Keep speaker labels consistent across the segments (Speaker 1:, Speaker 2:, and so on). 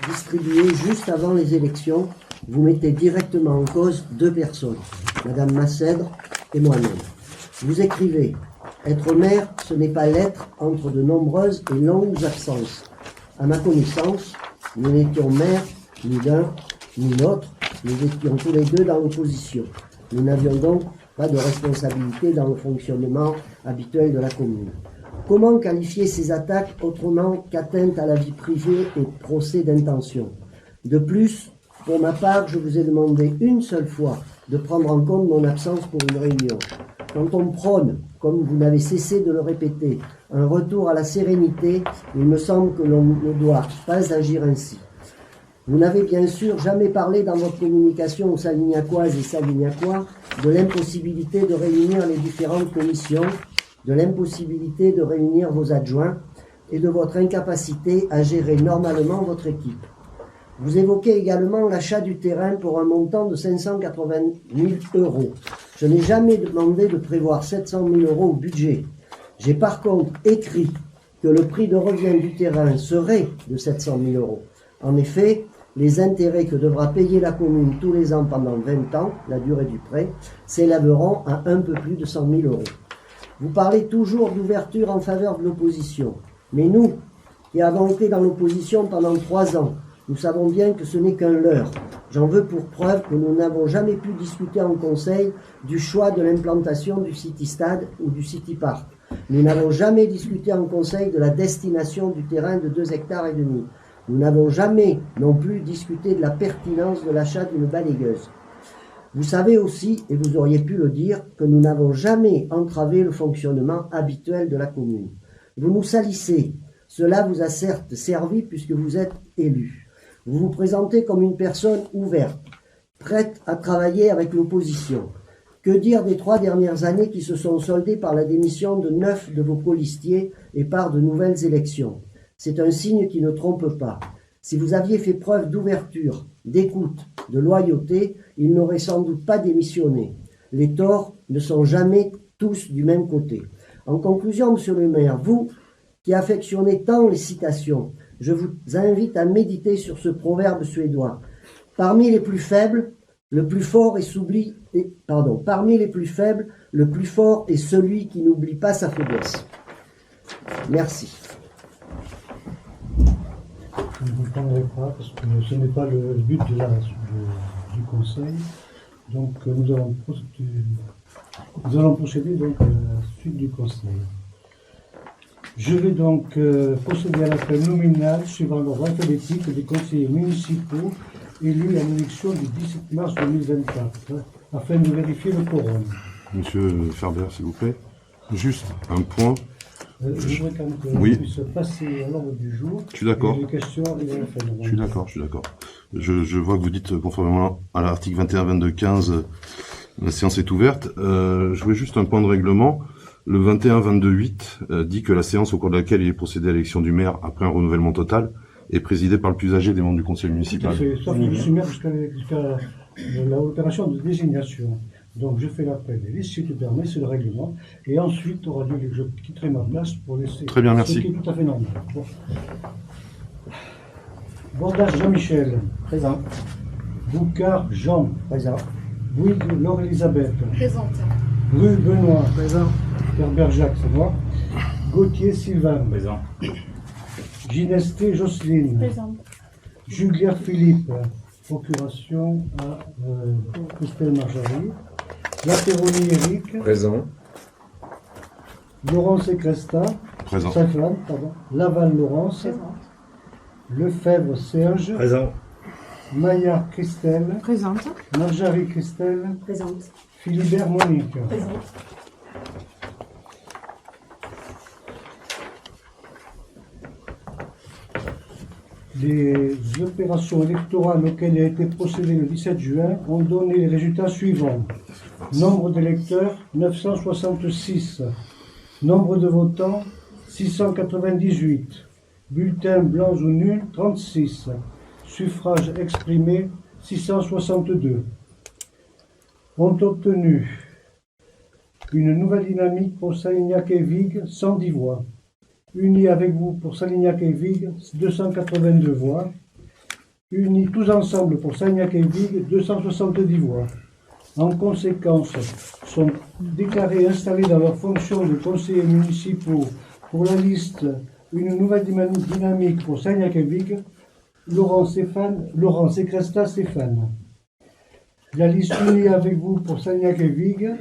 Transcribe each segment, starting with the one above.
Speaker 1: distribué juste avant les élections, vous mettez directement en cause deux personnes, Madame Massèdre et moi-même. Vous écrivez « Être maire, ce n'est pas l'être entre de nombreuses et longues absences. À ma connaissance, nous n'étions maires ni l'un ni l'autre, nous étions tous les deux dans l'opposition. Nous n'avions donc pas de responsabilité dans le fonctionnement habituel de la commune. Comment qualifier ces attaques autrement qu'atteinte à la vie privée et procès d'intention? De plus, pour ma part, je vous ai demandé une seule fois de prendre en compte mon absence pour une réunion. Quand on prône, comme vous n'avez cessé de le répéter, un retour à la sérénité, il me semble que l'on ne doit pas agir ainsi. Vous n'avez bien sûr jamais parlé dans votre communication aux Salignacoises et Salignacois de l'impossibilité de réunir les différentes commissions, de l'impossibilité de réunir vos adjoints et de votre incapacité à gérer normalement votre équipe. Vous évoquez également l'achat du terrain pour un montant de 580 000 €. Je n'ai jamais demandé de prévoir 700 000 € au budget. J'ai par contre écrit que le prix de revient du terrain serait de 700 000 €. En effet, les intérêts que devra payer la commune tous les ans pendant 20 ans, la durée du prêt, s'élèveront à un peu plus de 100 000 €. Vous parlez toujours d'ouverture en faveur de l'opposition. Mais nous, qui avons été dans l'opposition pendant 3 ans, nous savons bien que ce n'est qu'un leurre. J'en veux pour preuve que nous n'avons jamais pu discuter en conseil du choix de l'implantation du City Stade ou du City Park. Nous n'avons jamais discuté en conseil de la destination du terrain de 2,5 hectares. Nous n'avons jamais non plus discuté de la pertinence de l'achat d'une balayeuse. Vous savez aussi, et vous auriez pu le dire, que nous n'avons jamais entravé le fonctionnement habituel de la commune. Vous nous salissez. Cela vous a certes servi puisque vous êtes élu. Vous vous présentez comme une personne ouverte, prête à travailler avec l'opposition. Que dire des 3 dernières années qui se sont soldées par la démission de 9 de vos colistiers et par de nouvelles élections? C'est un signe qui ne trompe pas. Si vous aviez fait preuve d'ouverture, d'écoute, de loyauté, il n'aurait sans doute pas démissionné. Les torts ne sont jamais tous du même côté. En conclusion, monsieur le maire, vous qui affectionnez tant les citations, je vous invite à méditer sur ce proverbe suédois. Parmi les plus faibles, le plus fort parmi les plus faibles, le plus fort est celui qui n'oublie pas sa faiblesse. Merci.
Speaker 2: Je ne vous prendrai pas parce que ce n'est pas le but du conseil. Donc nous allons procéder donc à la suite du conseil. Je vais donc procéder à l'appel nominal suivant l'ordre alphabétique des conseillers municipaux élus à l'élection du 17 mars 2024, afin de vérifier le quorum.
Speaker 3: Monsieur Ferber, s'il vous plaît. Juste un point.
Speaker 2: Je voudrais quand même que l'on puisse passer à l'ordre du jour.
Speaker 3: Je suis d'accord.
Speaker 2: Les questions et les référendums.
Speaker 3: Je suis d'accord. Je vois que vous dites, conformément à l'article 21, 22, 15, la séance est ouverte. Je voulais juste un point de règlement. Le 21, 22, 8 dit que la séance au cours de laquelle il est procédé à l'élection du maire après un renouvellement total est présidée par le plus âgé des membres du conseil municipal.
Speaker 2: Sauf que je suis maire jusqu'à l'opération de désignation. Donc je fais l'appel des listes, si tu permets, c'est le règlement. Et ensuite, aura lieu, je quitterai ma place pour laisser.
Speaker 3: Très bien, merci.
Speaker 2: Ce qui est tout à fait normal. Bon. Bordage Jean-Michel.
Speaker 1: Présent.
Speaker 2: Boucard Jean.
Speaker 1: Présent.
Speaker 2: Bouygues Laure-Elisabeth.
Speaker 4: Présente.
Speaker 2: Rue Benoît.
Speaker 1: Présent.
Speaker 2: Herbert Jacques, c'est moi. Gauthier Sylvain.
Speaker 5: Présent.
Speaker 2: Ginesté Jocelyne.
Speaker 4: Présente.
Speaker 2: Julia Philippe. Procuration à Christelle Marjorie. Lateroni Eric.
Speaker 5: Présent.
Speaker 2: Laurence Cresta.
Speaker 3: Présent.
Speaker 2: Sainte-Flamme, pardon. Laval Laurence.
Speaker 4: Présente.
Speaker 2: Lefebvre Serge.
Speaker 5: Présent.
Speaker 2: Maillard Christelle.
Speaker 4: Présente.
Speaker 2: Marjorie Christelle.
Speaker 4: Présente.
Speaker 2: Philibert Monique.
Speaker 4: Présente.
Speaker 2: Les opérations électorales auxquelles il a été procédé le 17 juin ont donné les résultats suivants. Nombre d'électeurs, 966. Nombre de votants, 698. Bulletins blancs ou nuls, 36. Suffrages exprimés, 662. Ont obtenu une nouvelle dynamique pour Salignac et Vigues, 110 voix. Unis avec vous pour Salignac et Vigues, 282 voix. unis tous ensemble pour Sagnac et Vigues, 270 voix. En conséquence, sont déclarés installés dans leur fonction de conseillers municipaux pour la liste Une nouvelle dynamique pour Sagnac et Vigues, Laurent Secresta Stéphane. La liste unie avec vous pour Sagnac et Vigues,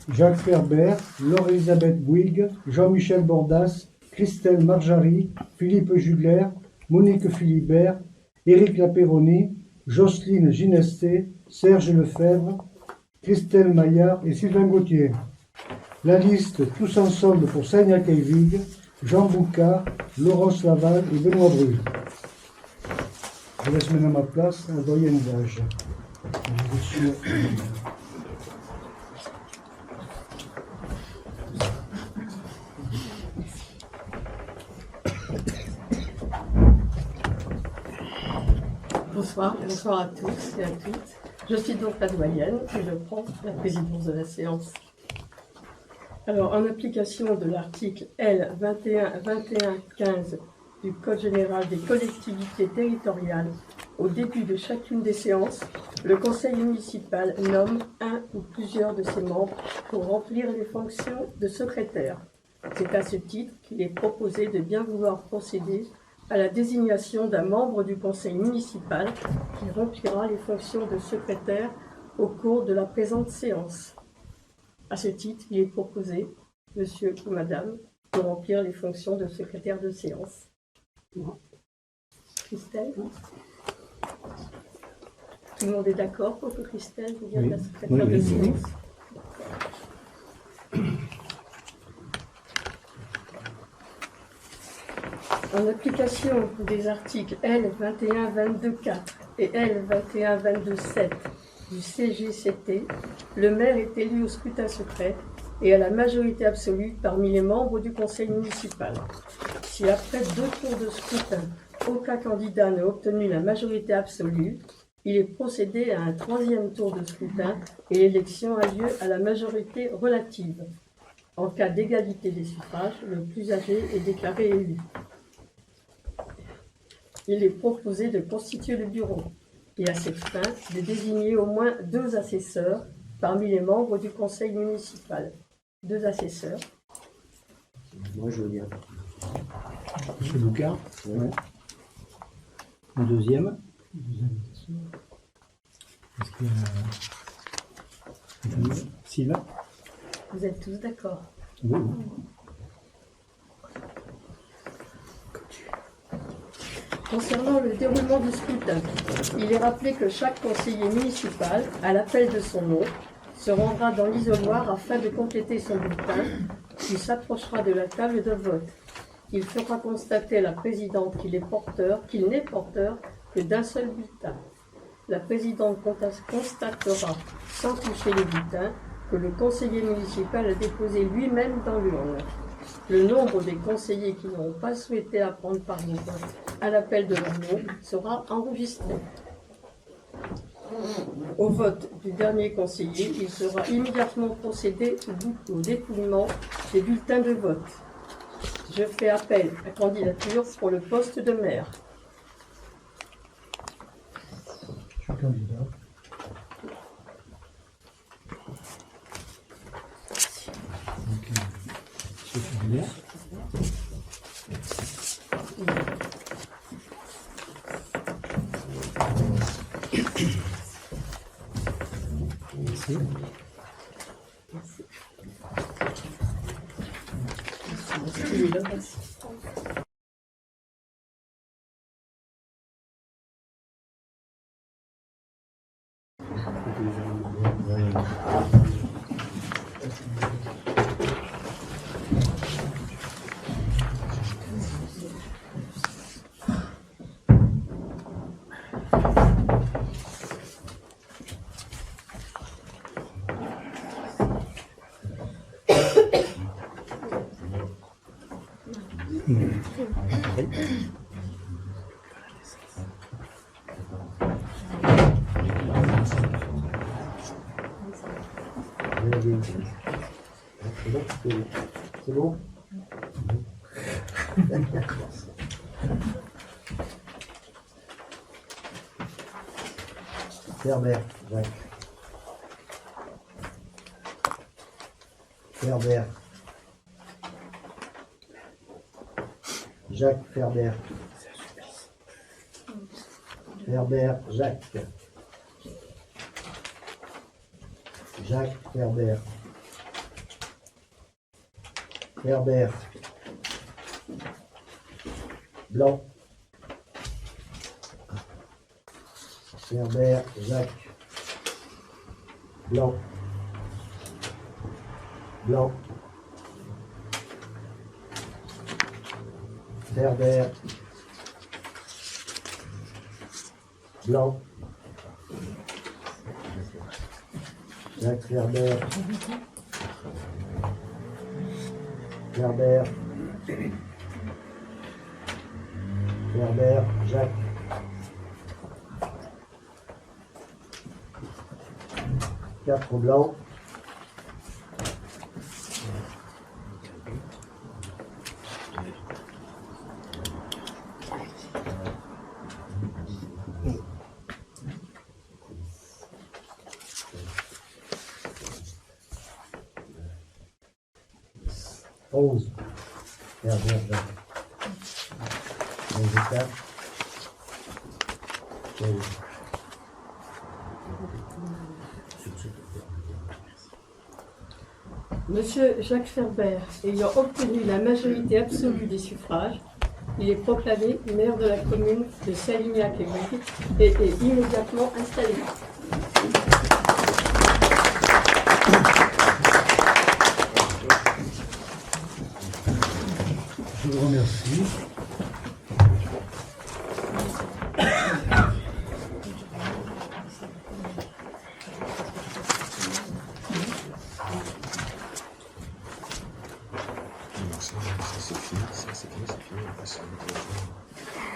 Speaker 2: Jacques Ferbert, Laure-Elisabeth Bouygues, Jean-Michel Bordas, Christelle Marjary, Philippe Jugler, Monique Philibert, Éric Lapéroni, Jocelyne Ginesté, Serge Lefebvre, Christelle Maillard et Sylvain Gauthier. La liste Tous ensemble pour Sagnac et Vigues, Jean Boucard, Laurence Laval et Benoît Bru. Je laisse maintenant ma place à doyenne d'âge.
Speaker 4: Bonsoir à tous et à toutes. Je suis donc la doyenne et je prends la présidence de la séance. Alors, en application de l'article L. 21-15 du Code général des collectivités territoriales, au début de chacune des séances, le conseil municipal nomme un ou plusieurs de ses membres pour remplir les fonctions de secrétaire. C'est à ce titre qu'il est proposé de bien vouloir procéder à la désignation d'un membre du conseil municipal qui remplira les fonctions de secrétaire au cours de la présente séance. À ce titre, il est proposé, monsieur ou madame, de remplir les fonctions de secrétaire de séance. Christelle ? Tout le monde est d'accord pour que Christelle devienne la secrétaire de séance ? En application des articles L. 21-22-4 et L. 21-22-7 du CGCT, le maire est élu au scrutin secret et à la majorité absolue parmi les membres du conseil municipal. Si après 2 tours de scrutin, aucun candidat n'a obtenu la majorité absolue, il est procédé à un 3e tour de scrutin et l'élection a lieu à la majorité relative. En cas d'égalité des suffrages, le plus âgé est déclaré élu. Il est proposé de constituer le bureau et à cette fin de désigner au moins 2 assesseurs parmi les membres du conseil municipal. 2 assesseurs.
Speaker 1: Moi, je veux bien.
Speaker 5: Monsieur Boucard.
Speaker 1: Ouais.
Speaker 5: Un deuxième. Est-ce qu'il y a... Sylvain.
Speaker 4: Vous êtes tous d'accord?
Speaker 5: Oui.
Speaker 4: Concernant le déroulement du scrutin, il est rappelé que chaque conseiller municipal, à l'appel de son nom, se rendra dans l'isoloir afin de compléter son bulletin, puis s'approchera de la table de vote. Il fera constater à la présidente qu'il n'est porteur que d'un seul bulletin. La présidente constatera, sans toucher le bulletin, que le conseiller municipal a déposé lui-même dans l'urne. Le nombre des conseillers qui n'auront pas souhaité apprendre par vote à l'appel de leur nom sera enregistré. Au vote du dernier conseiller, il sera immédiatement procédé au dépouillement des bulletins de vote. Je fais appel à candidature pour le poste de maire.
Speaker 2: Je suis candidat.
Speaker 5: Monsieur Fabien. Merci.
Speaker 1: C'est bon? Ferber, Jacques. Ferber. Jacques Ferber. Ferber, Jacques. Jacques Ferber. Ferber. Blanc. Ferber, Jacques. Blanc. Blanc. Ferber. Blanc. Jacques Ferber. Ferber. Ferber, Jacques. Quatre blancs. Onze. Ferber, Jacques. 11 et 4. 16.
Speaker 4: Monsieur Jacques Ferber, ayant obtenu la majorité absolue des suffrages, il est proclamé maire de la commune de Salignac-et-Bouilly et est immédiatement installé.
Speaker 2: Je vous remercie.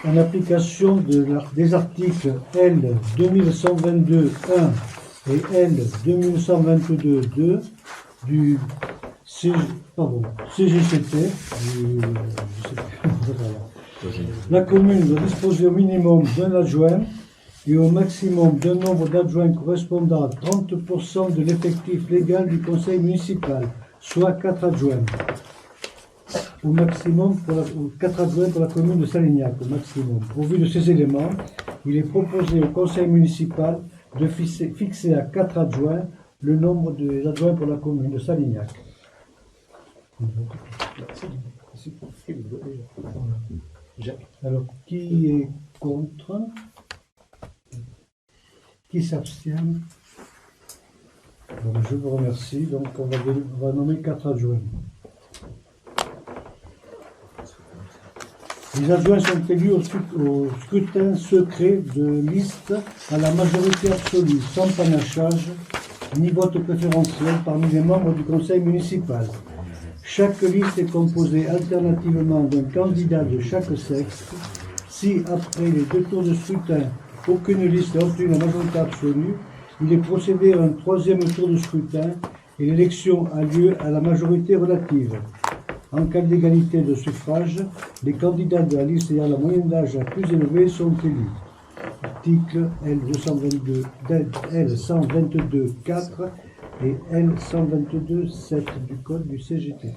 Speaker 2: En application des articles L 2122-1 et L 2122-2 du CGCT, la commune doit disposer au minimum d'un adjoint et au maximum d'un nombre d'adjoints correspondant à 30% de l'effectif légal du conseil municipal, soit 4 adjoints. Au maximum, 4 adjoints pour la commune de Salignac, au maximum. Au vu de ces éléments, il est proposé au conseil municipal de fixer à 4 adjoints le nombre des adjoints pour la commune de Salignac. Alors, qui est contre? Qui s'abstient? Bon, je vous remercie. Donc, on va nommer 4 adjoints. Les adjoints sont élus au scrutin secret de liste à la majorité absolue, sans panachage ni vote préférentiel parmi les membres du conseil municipal. Chaque liste est composée alternativement d'un candidat de chaque sexe. Si, après les 2 tours de scrutin, aucune liste n'a obtenu la majorité absolue, il est procédé à un 3e tour de scrutin et l'élection a lieu à la majorité relative. En cas d'égalité de suffrage, les candidats de la liste ayant la moyenne d'âge la plus élevée sont élus. Article L122.4 et L122.7 du Code du CGT.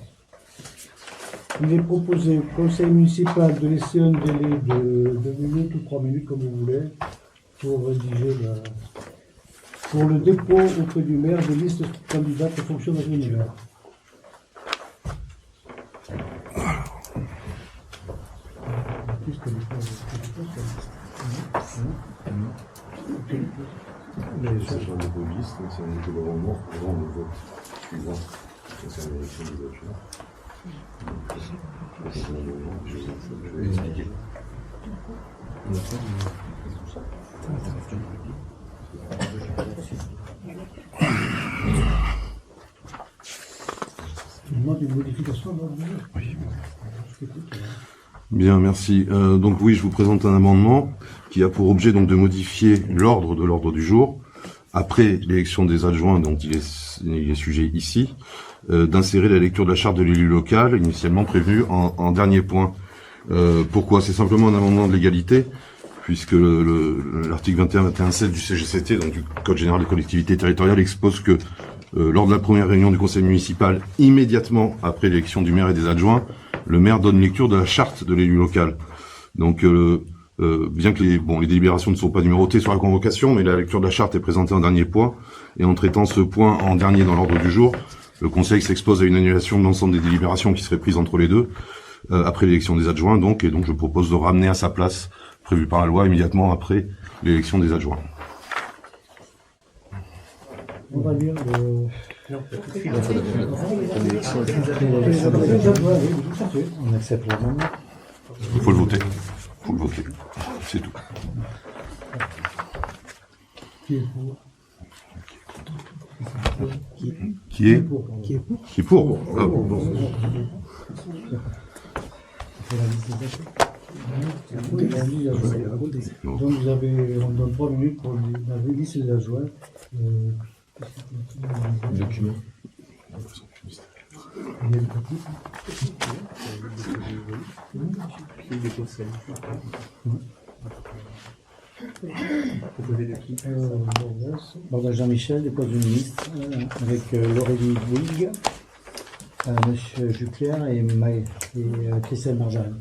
Speaker 2: Il est proposé au conseil municipal de laisser un délai de 2 minutes ou 3 minutes, comme vous voulez, pour rédiger pour le dépôt auprès du maire de liste candidates en fonction de l'univers.
Speaker 3: Les agents de police, c'est un nouveau amendement avant le vote suivant concernant l'élection des adjoints. Je vais expliquer.
Speaker 2: Il demande une modification de l'ordre du jour.
Speaker 3: Oui. Bien, merci. Donc oui, je vous présente un amendement qui a pour objet donc de modifier l'ordre du jour après l'élection des adjoints dont il est sujet ici, d'insérer la lecture de la charte de l'élu local initialement prévue en dernier point. Pourquoi? C'est simplement un amendement de légalité puisque l'article 21-21-7 du CGCT, donc du Code général des collectivités territoriales, expose que lors de la première réunion du conseil municipal, immédiatement après l'élection du maire et des adjoints, le maire donne lecture de la charte de l'élu local. Donc, bien que les délibérations ne sont pas numérotées sur la convocation, mais la lecture de la charte est présentée en dernier point, et en traitant ce point en dernier dans l'ordre du jour, le conseil s'expose à une annulation de l'ensemble des délibérations qui seraient prises entre les deux, après l'élection des adjoints, donc, et donc je propose de ramener à sa place, prévue par la loi, immédiatement après l'élection des adjoints.
Speaker 2: On va lire le...
Speaker 5: On accepte l'amendement.
Speaker 3: Il faut le voter. Il faut le voter. C'est tout.
Speaker 2: Qui est pour?
Speaker 3: Qui est
Speaker 5: Qui est pour?
Speaker 3: Qui est pour? Ah, bon.
Speaker 2: Oui, on lit, donc vous avez, on donne 3 minutes pour la liste des adjoints.
Speaker 6: Document.
Speaker 2: Bordel Jean-Michel, dépose une liste avec Laurélie Bouygues, M. Juclair et Christelle Marjane.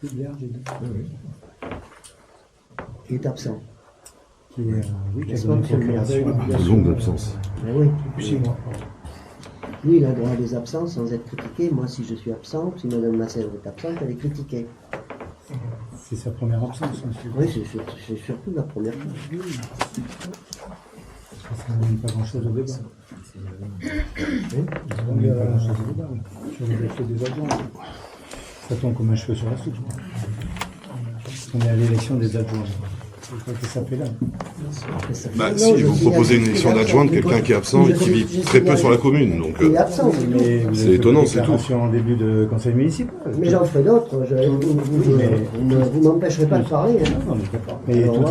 Speaker 2: Juclair, j'ai dit.
Speaker 1: Il est absent.
Speaker 2: Qui est, oui, qui a donné proclamation.
Speaker 3: Longue absence.
Speaker 1: Mais oui,
Speaker 2: Depuis 6 mois.
Speaker 1: lui, il a droit à des absences sans être critiqué. Moi, si je suis absent, si Mme Massèvre est absente, elle est critiquée.
Speaker 2: C'est sa première absence, monsieur.
Speaker 1: Oui, c'est surtout la première fois.
Speaker 2: Ça n'a pas grand-chose au débat. On n'a pas grand-chose au débat sur le dossier des adjoints. Ça tombe comme un cheveu sur la soupe. On est à l'élection des adjoints. C'est quoi que ça fait là?
Speaker 3: Bah, si, vous proposez une élection d'adjointe, quelqu'un qui est absent et qui vit très peu sur la commune, donc
Speaker 1: Il est absent, c'est tout.
Speaker 2: Mais vous
Speaker 3: C'est
Speaker 2: avez fait
Speaker 3: étonnant,
Speaker 2: une
Speaker 3: c'est tout.
Speaker 2: déclaration en début de conseil municipal.
Speaker 1: Mais j'en ferai d'autres. Vous m'empêcherez pas de parler. Hein.
Speaker 2: Non, mais d'accord. Mais
Speaker 1: Alors,
Speaker 2: tout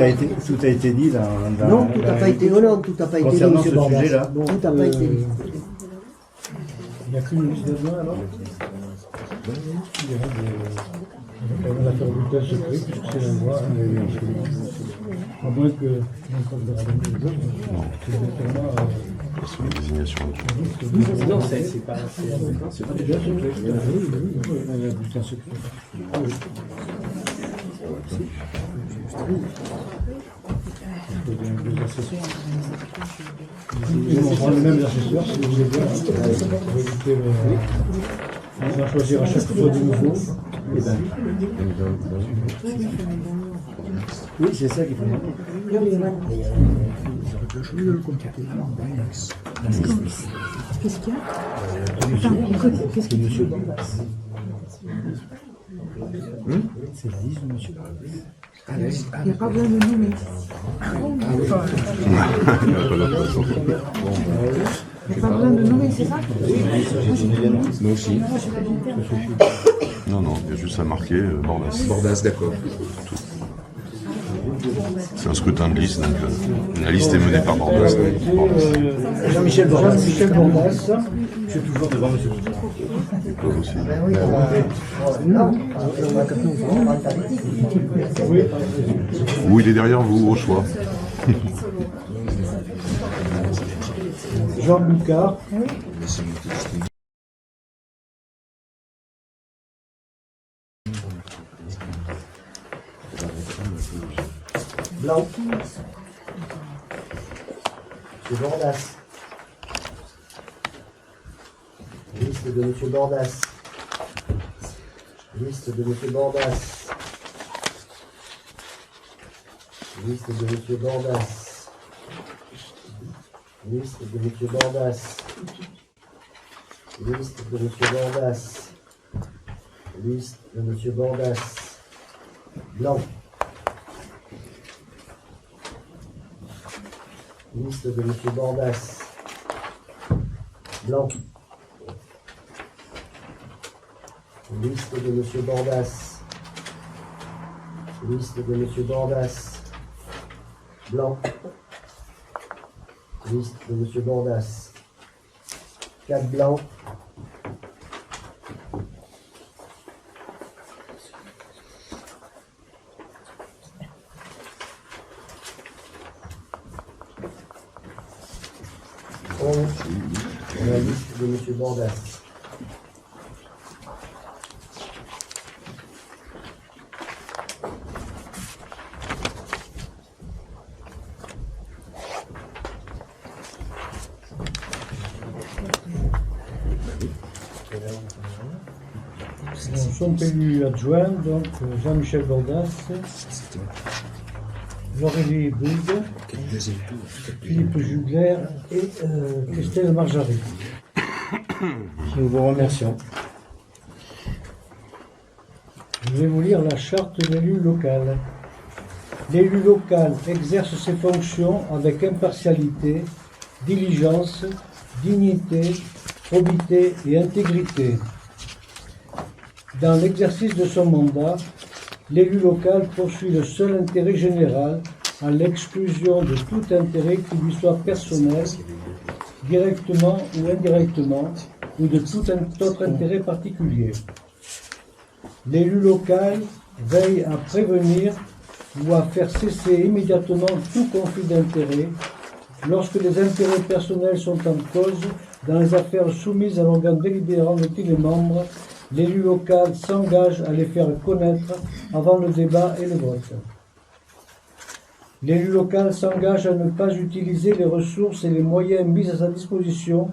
Speaker 2: a été dit dans
Speaker 1: Non, tout n'a pas été non, tout n'a pas été dit,
Speaker 2: Concernant
Speaker 1: M.
Speaker 2: ce
Speaker 1: Bordas.
Speaker 2: sujet-là.
Speaker 1: Tout n'a pas été dit.
Speaker 2: Il n'y a qu'une liste d'adjoints alors? On va faire un bulletin secret, puisque c'est la loi. À moins que n'importe de la
Speaker 3: sur la désignation d'adjoint.
Speaker 6: Non, c'est pas
Speaker 2: bulletin secret. Deux assesseurs. On prend les mêmes assesseurs, si vous voulez bien. On va choisir à chaque fois de nouveau. Eh ben. Oui, c'est ça qu'il faut demander.
Speaker 7: Qu'est-ce qu'il y a? Qu'est-ce qu'il y a?
Speaker 2: Monsieur Bordas. C'est la liste de Monsieur Bordas.
Speaker 7: Il n'y a pas besoin de nommer. Il n'y a pas besoin de nommer, c'est ça?
Speaker 6: Moi aussi.
Speaker 3: Non, non, il y a juste à marquer Bordas.
Speaker 6: Bordas, d'accord.
Speaker 3: C'est un scrutin de liste, donc la liste est menée par Bordas.
Speaker 2: Jean-Michel Bordas. Jean-Michel Bordas. Je suis toujours devant Monsieur.
Speaker 3: Toi aussi.
Speaker 1: Ben oui, non, on va prendre ta politique.
Speaker 2: Oui.
Speaker 3: Ou il est derrière vous, au choix.
Speaker 2: Jean Lucas.
Speaker 1: Blanc. M. Bordas. Liste de M. Bordas. Liste de M. Bordas. Liste de M. Bordas. Liste de M. Bordas. Liste de M. Bordas. Liste de M. Bordas. Blanc. Liste de M. Bordas. Blanc. Liste de M. Bordas. Liste de M. Bordas. Blanc. Liste de M. Bordas. 4 blancs. réponse de M. Bordas.
Speaker 2: Sont élus adjoints, donc Jean-Michel Bordas, Laurélie Bouygues, Philippe Jugler et Christelle Marjaret.
Speaker 5: Nous vous remercions.
Speaker 2: Je vais vous lire la charte de l'élu local. L'élu local exerce ses fonctions avec impartialité, diligence, dignité, probité et intégrité. Dans l'exercice de son mandat, l'élu local poursuit le seul intérêt général à l'exclusion de tout intérêt qui lui soit personnel, directement ou indirectement, ou de tout autre intérêt particulier. L'élu local veille à prévenir ou à faire cesser immédiatement tout conflit d'intérêts lorsque les intérêts personnels sont en cause dans les affaires soumises à l'organe délibérant de tous les membres. L'élu local s'engage à les faire connaître avant le débat et le vote. L'élu local s'engage à ne pas utiliser les ressources et les moyens mis à sa disposition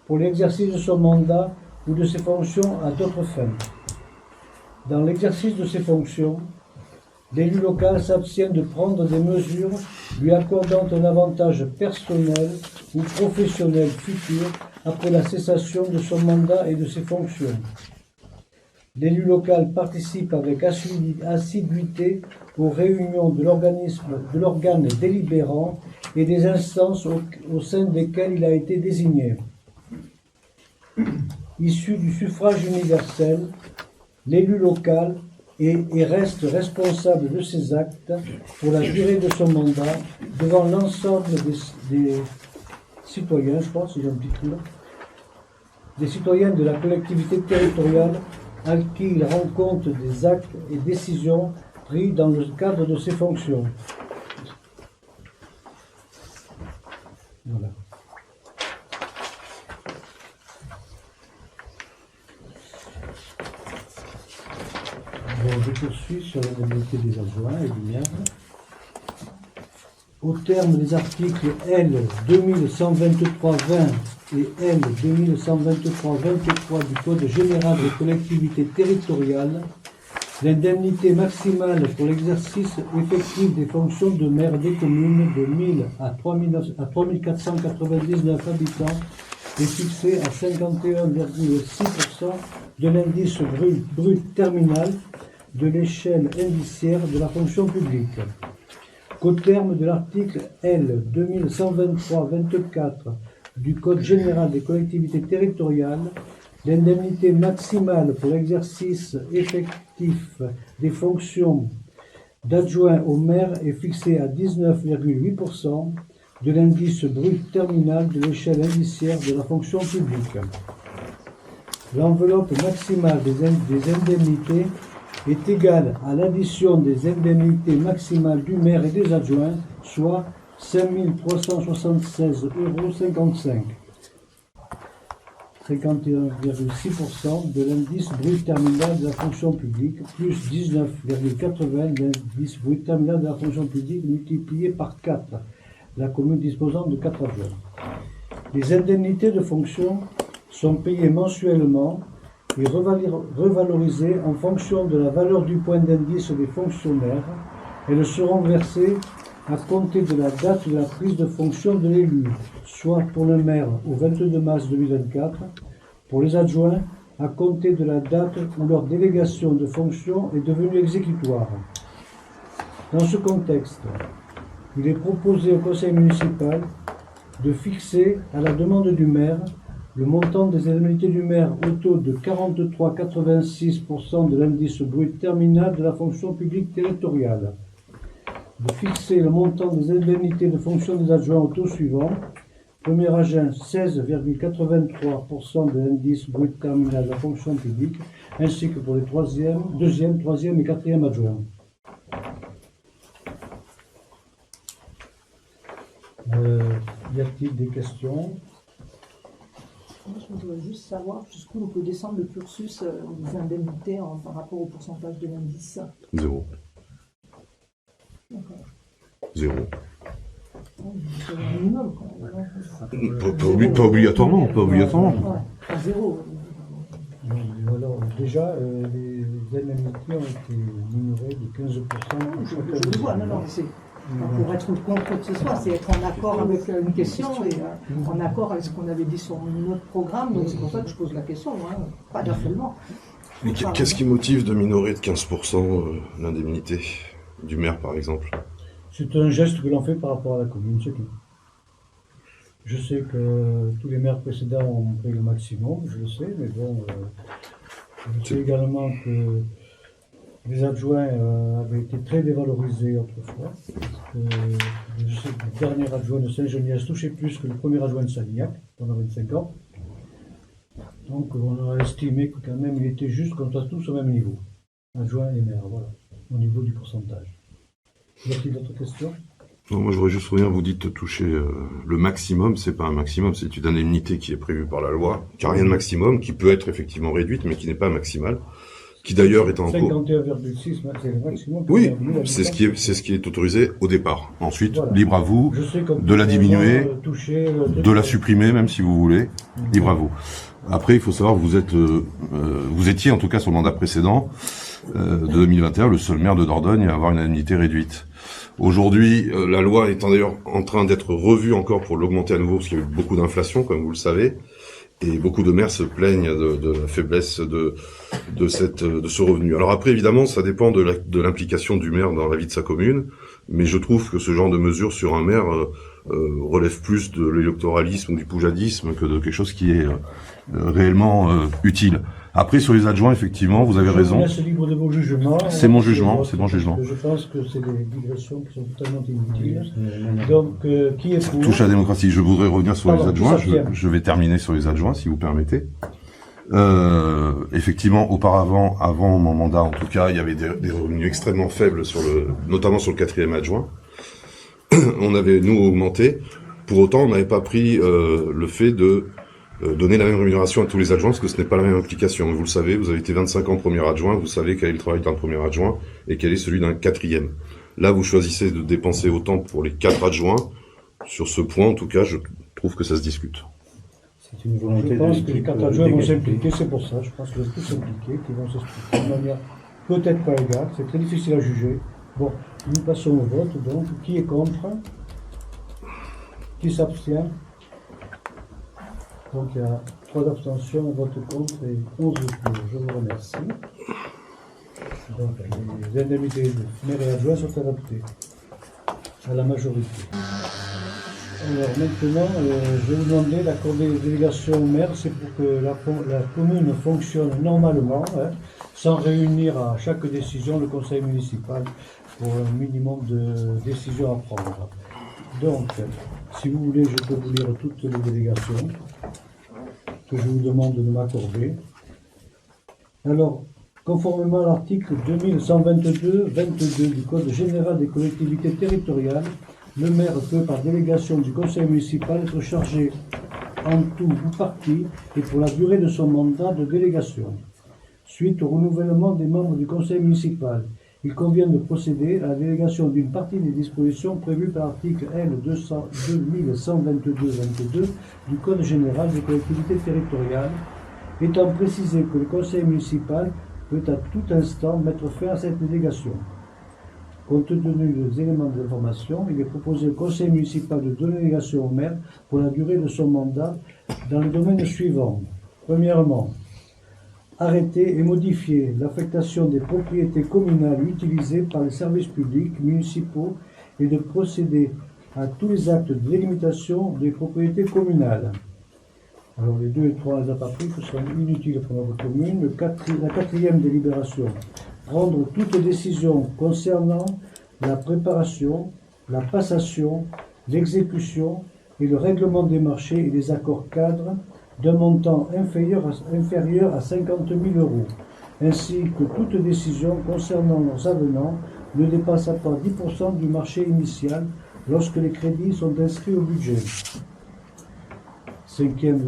Speaker 2: pour l'exercice de son mandat ou de ses fonctions à d'autres fins. Dans l'exercice de ses fonctions, l'élu local s'abstient de prendre des mesures lui accordant un avantage personnel ou professionnel futur après la cessation de son mandat et de ses fonctions. L'élu local participe avec assiduité aux réunions de l'organe délibérant et des instances au sein desquelles il a été désigné. Issu du suffrage universel, l'élu local est et reste responsable de ses actes pour la durée de son mandat devant l'ensemble des citoyens, je pense, si j'ai un petit trou là, des citoyens de la collectivité territoriale à qui il rend compte des actes et décisions pris dans le cadre de ses fonctions. Voilà. Bon, je poursuis sur l'indemnité des adjoints et du maire. Au terme des articles L 2123-20 et L 2123-23 du Code général des collectivités territoriales, l'indemnité maximale pour l'exercice effectif des fonctions de maire des communes de 1000 à 3499 habitants est fixée à 51,6% de l'indice brut terminal de l'échelle indiciaire de la fonction publique. Qu'au terme de l'article L 2123-24 du Code général des collectivités territoriales, l'indemnité maximale pour l'exercice effectif des fonctions d'adjoint au maire est fixée à 19,8% de l'indice brut terminal de l'échelle indiciaire de la fonction publique. L'enveloppe maximale des indemnités est égale à l'addition des indemnités maximales du maire et des adjoints, soit 5 376,55 €, 51,6% de l'indice brut terminal de la fonction publique, plus 19,80 de l'indice brut terminal de la fonction publique multiplié par 4, la commune disposant de 4 adjoints. Les indemnités de fonction sont payées mensuellement et revalorisées en fonction de la valeur du point d'indice des fonctionnaires. Elles seront versées à compter de la date de la prise de fonction de l'élu, soit pour le maire au 22 mars 2024, pour les adjoints à compter de la date où leur délégation de fonction est devenue exécutoire. Dans ce contexte, il est proposé au conseil municipal de fixer, à la demande du maire, le montant des indemnités du maire au taux de 43,86% de l'indice brut terminal de la fonction publique territoriale. De fixer le montant des indemnités de fonction des adjoints au taux suivant. Premier agent, 16,83% de l'indice brut terminal de la fonction publique, ainsi que pour les deuxième, troisième et quatrième adjoints. Y a-t-il des questions?
Speaker 7: Je voudrais juste savoir jusqu'où on peut descendre le cursus des indemnités par rapport au pourcentage de l'indice.
Speaker 3: 0.
Speaker 7: D'accord.
Speaker 3: 0.
Speaker 7: C'est le minimum, quand même.
Speaker 3: Pas obligatoirement, pas obligatoirement.
Speaker 7: Ouais, à 0.
Speaker 2: Alors, déjà, les indemnités ont été minorées de 15%.
Speaker 7: Je le vois, non, c'est pour être contre quoi que ce soit, c'est être en accord avec une question et en accord avec ce qu'on avait dit sur notre programme. Donc c'est pour ça que je pose la question, pas d'harcèlement.
Speaker 3: Mais qu'est-ce qui motive de minorer de 15% l'indemnité du maire, par exemple?
Speaker 2: C'est un geste que l'on fait par rapport à la commune, c'est tout. Je sais que tous les maires précédents ont pris le maximum, je le sais, mais bon, je sais également que les adjoints avaient été très dévalorisés autrefois. Je sais que le dernier adjoint de Saint-Geniès touchait plus que le premier adjoint de Savignac, pendant 25 ans. Donc on a estimé que quand même il était juste qu'on soit tous au même niveau, adjoint et maire, voilà, au niveau du pourcentage. Y a-t-il d'autres questions?
Speaker 3: Non, moi je voudrais juste revenir, vous dites toucher le maximum, c'est pas un maximum, c'est une indemnité qui est prévue par la loi, qui n'a rien de maximum, qui peut être effectivement réduite, mais qui n'est pas maximale, qui d'ailleurs est en cours.
Speaker 2: 51,6, c'est le maximum.
Speaker 3: Oui, c'est ce qui est autorisé au départ. Ensuite,
Speaker 2: Voilà.
Speaker 3: libre à vous
Speaker 2: Je sais qu'on
Speaker 3: de la
Speaker 2: peut
Speaker 3: diminuer,
Speaker 2: vraiment toucher,
Speaker 3: de la supprimer, même si vous voulez, libre à vous. Après, il faut savoir que vous étiez en tout cas sur le mandat précédent de 2021 le seul maire de Dordogne à avoir une indemnité réduite. Aujourd'hui, la loi étant d'ailleurs en train d'être revue encore pour l'augmenter à nouveau, parce qu'il y a eu beaucoup d'inflation, comme vous le savez, et beaucoup de maires se plaignent de la faiblesse de ce revenu. Alors après, évidemment, ça dépend de l'implication du maire dans la vie de sa commune, mais je trouve que ce genre de mesure sur un maire relève plus de l'électoralisme ou du poujadisme que de quelque chose qui est réellement utile. Après, sur les adjoints, effectivement, vous avez raison.
Speaker 2: Je vous laisse libre de vos jugements.
Speaker 3: C'est mon jugement, c'est mon jugement.
Speaker 2: Je pense que c'est des digressions qui sont totalement inutiles. Donc, qui est pour?
Speaker 3: Touche à la démocratie. Je voudrais revenir sur les adjoints.
Speaker 2: qui s'abstient?
Speaker 3: Je vais terminer sur les adjoints, si vous permettez. Effectivement, auparavant, avant mon mandat, en tout cas, il y avait des revenus extrêmement faibles notamment sur le 4e adjoint. On avait, nous, augmenté. Pour autant, on n'avait pas pris le fait de donner la même rémunération à tous les adjoints, parce que ce n'est pas la même implication. Vous le savez, vous avez été 25 ans premier adjoint, vous savez quel est le travail d'un premier adjoint et quel est celui d'un 4e. Là, vous choisissez de dépenser autant pour les 4 adjoints. Sur ce point, en tout cas, je trouve que ça se discute.
Speaker 5: C'est une volonté
Speaker 2: Je pense que les 4 adjoints vont
Speaker 5: d'égalité.
Speaker 2: s'impliquer, c'est pour ça. Je pense qu'ils vont tous s'impliquer, qu'ils vont s'expliquer de manière peut-être pas égale, c'est très difficile à juger. Bon, nous passons au vote, donc. Qui est contre? Qui s'abstient? Donc il y a 3 abstentions, un vote contre et 11 pour. Je vous remercie. Donc les indemnités de maire et adjoint sont adoptées à la majorité. Alors maintenant, je vais vous demander d'accorder les délégations au maire, c'est pour que la commune fonctionne normalement, sans réunir à chaque décision le conseil municipal pour un minimum de décisions à prendre. Donc, si vous voulez, je peux vous lire toutes les délégations que je vous demande de m'accorder. Alors, conformément à l'article 2122-22 du Code général des collectivités territoriales, le maire peut, par délégation du conseil municipal, être chargé en tout ou partie et pour la durée de son mandat de délégation. Suite au renouvellement des membres du conseil municipal, il convient de procéder à la délégation d'une partie des dispositions prévues par l'article L. 2122-22 du Code général des collectivités territoriales, étant précisé que le conseil municipal peut à tout instant mettre fin à cette délégation. Compte tenu des éléments d'information, il est proposé au conseil municipal de donner délégation au maire pour la durée de son mandat dans le domaine suivant. Premièrement, arrêter et modifier l'affectation des propriétés communales utilisées par les services publics municipaux et de procéder à tous les actes de délimitation des propriétés communales. Alors les 2 et 3, on les a pas pris, ce sont inutiles pour notre commune. La 4e délibération, prendre toute décision concernant la préparation, la passation, l'exécution et le règlement des marchés et des accords cadres d'un montant inférieur à 50 000 €, ainsi que toute décision concernant leurs avenants ne dépassant pas 10% du marché initial lorsque les crédits sont inscrits au budget. 5e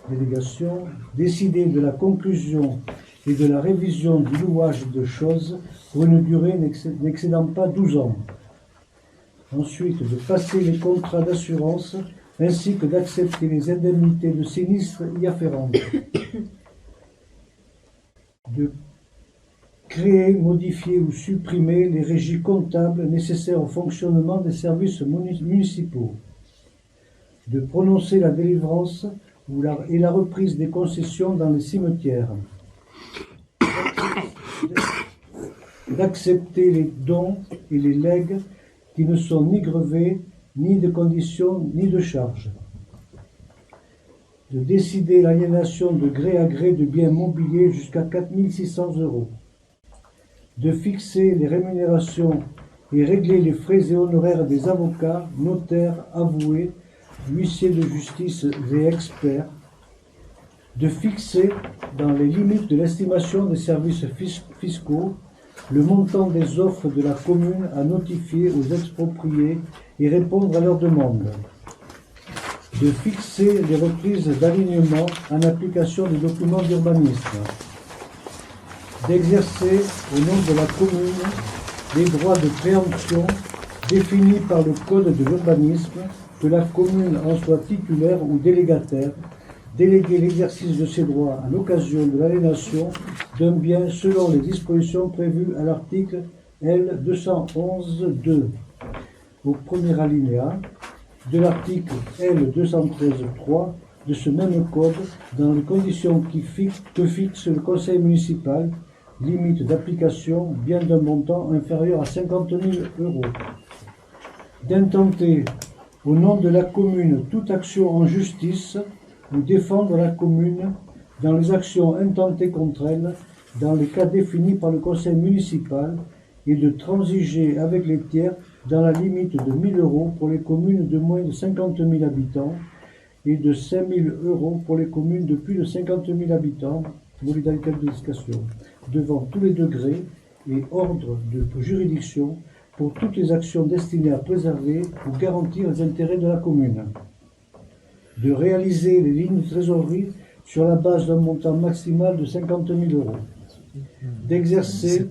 Speaker 2: délégation, décider de la conclusion et de la révision du louage de choses pour une durée n'excédant pas 12 ans. Ensuite, de passer les contrats d'assurance ainsi que d'accepter les indemnités de sinistre y afférentes. De créer, modifier ou supprimer les régies comptables nécessaires au fonctionnement des services municipaux. De prononcer la délivrance et la reprise des concessions dans les cimetières. D'accepter les dons et les legs qui ne sont ni grevés, ni de conditions, ni de charges. De décider l'aliénation de gré à gré de biens mobiliers jusqu'à 4 600 €. De fixer les rémunérations et régler les frais et honoraires des avocats, notaires, avoués, huissiers de justice et experts. De fixer, dans les limites de l'estimation des services fiscaux, le montant des offres de la commune à notifier aux expropriés et répondre à leurs demandes. De fixer les reprises d'alignement en application des documents d'urbanisme. D'exercer au nom de la commune les droits de préemption définis par le Code de l'urbanisme, que la commune en soit titulaire ou délégataire, déléguer l'exercice de ces droits à l'occasion de l'aliénation d'un bien selon les dispositions prévues à l'article L. 211-2, au premier alinéa de l'article L. 213-3 de ce même code, dans les conditions que fixe le conseil municipal, limite d'application bien d'un montant inférieur à 50 000 €. D'intenter, au nom de la commune, toute action en justice ou défendre la commune dans les actions intentées contre elle, dans les cas définis par le conseil municipal, et de transiger avec les tiers dans la limite de 1 000 € pour les communes de moins de 50 000 habitants et de 5 000 € pour les communes de plus de 50 000 habitants, modalité de discussion, devant tous les degrés et ordres de juridiction pour toutes les actions destinées à préserver ou garantir les intérêts de la commune. De réaliser les lignes de trésorerie sur la base d'un montant maximal de 50 000 €. D'exercer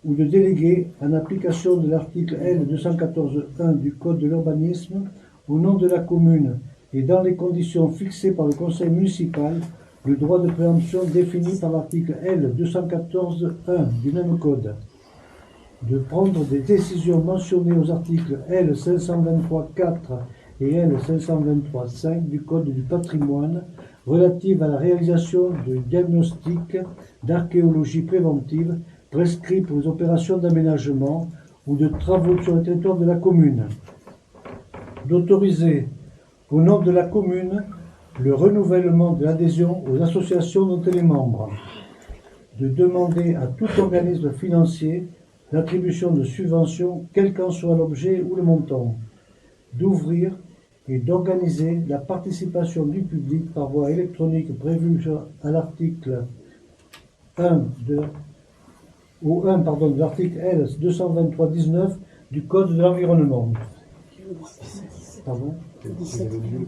Speaker 2: ou de déléguer, en application de l'article L. 214-1 du Code de l'urbanisme, au nom de la commune et dans les conditions fixées par le conseil municipal, le droit de préemption défini par l'article L. 214-1 du même code. De prendre des décisions mentionnées aux articles L. 523-4 et L. 523-5 du Code du patrimoine relatives à la réalisation de diagnostics d'archéologie préventive prescrits pour les opérations d'aménagement ou de travaux sur le territoire de la commune. D'autoriser, au nom de la commune, le renouvellement de l'adhésion aux associations dont elle est membre. De demander à tout organisme financier l'attribution de subventions, quel qu'en soit l'objet ou le montant. D'ouvrir et d'organiser la participation du public par voie électronique prévue à l'article 1 de l'article L. 223-19 du Code de l'environnement. Pardon ? J'ai oublié le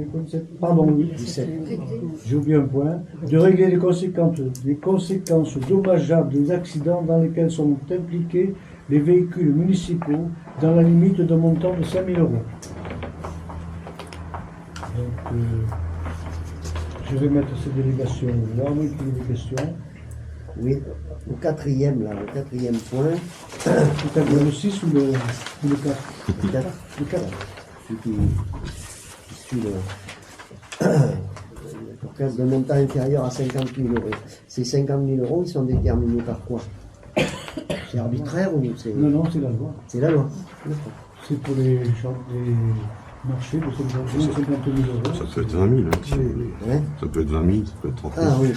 Speaker 2: point 17. Pardon, oui. 17. J'ai oublié un point. De régler les conséquences dommageables des accidents dans lesquels sont impliqués les véhicules municipaux dans la limite d'un montant de 5 000 €. Donc, je vais mettre ces délégations là, on a des questions.
Speaker 1: Oui, au quatrième point.
Speaker 2: Le 6 ou le 4 ?
Speaker 1: Le 4.
Speaker 2: Le 4.
Speaker 1: Celui qui suit pour cas d'un montant inférieur à 50 000 €. Ces 50 000 € ils sont déterminés par quoi? C'est arbitraire ou c'est...
Speaker 2: Non, c'est la loi.
Speaker 1: C'est la loi. D'accord.
Speaker 2: C'est pour les marchés de 50 000 €.
Speaker 3: Ça peut être 20 000.
Speaker 1: Ouais.
Speaker 3: Ça peut être 20 000, ça peut être 30 000.
Speaker 1: Ah oui,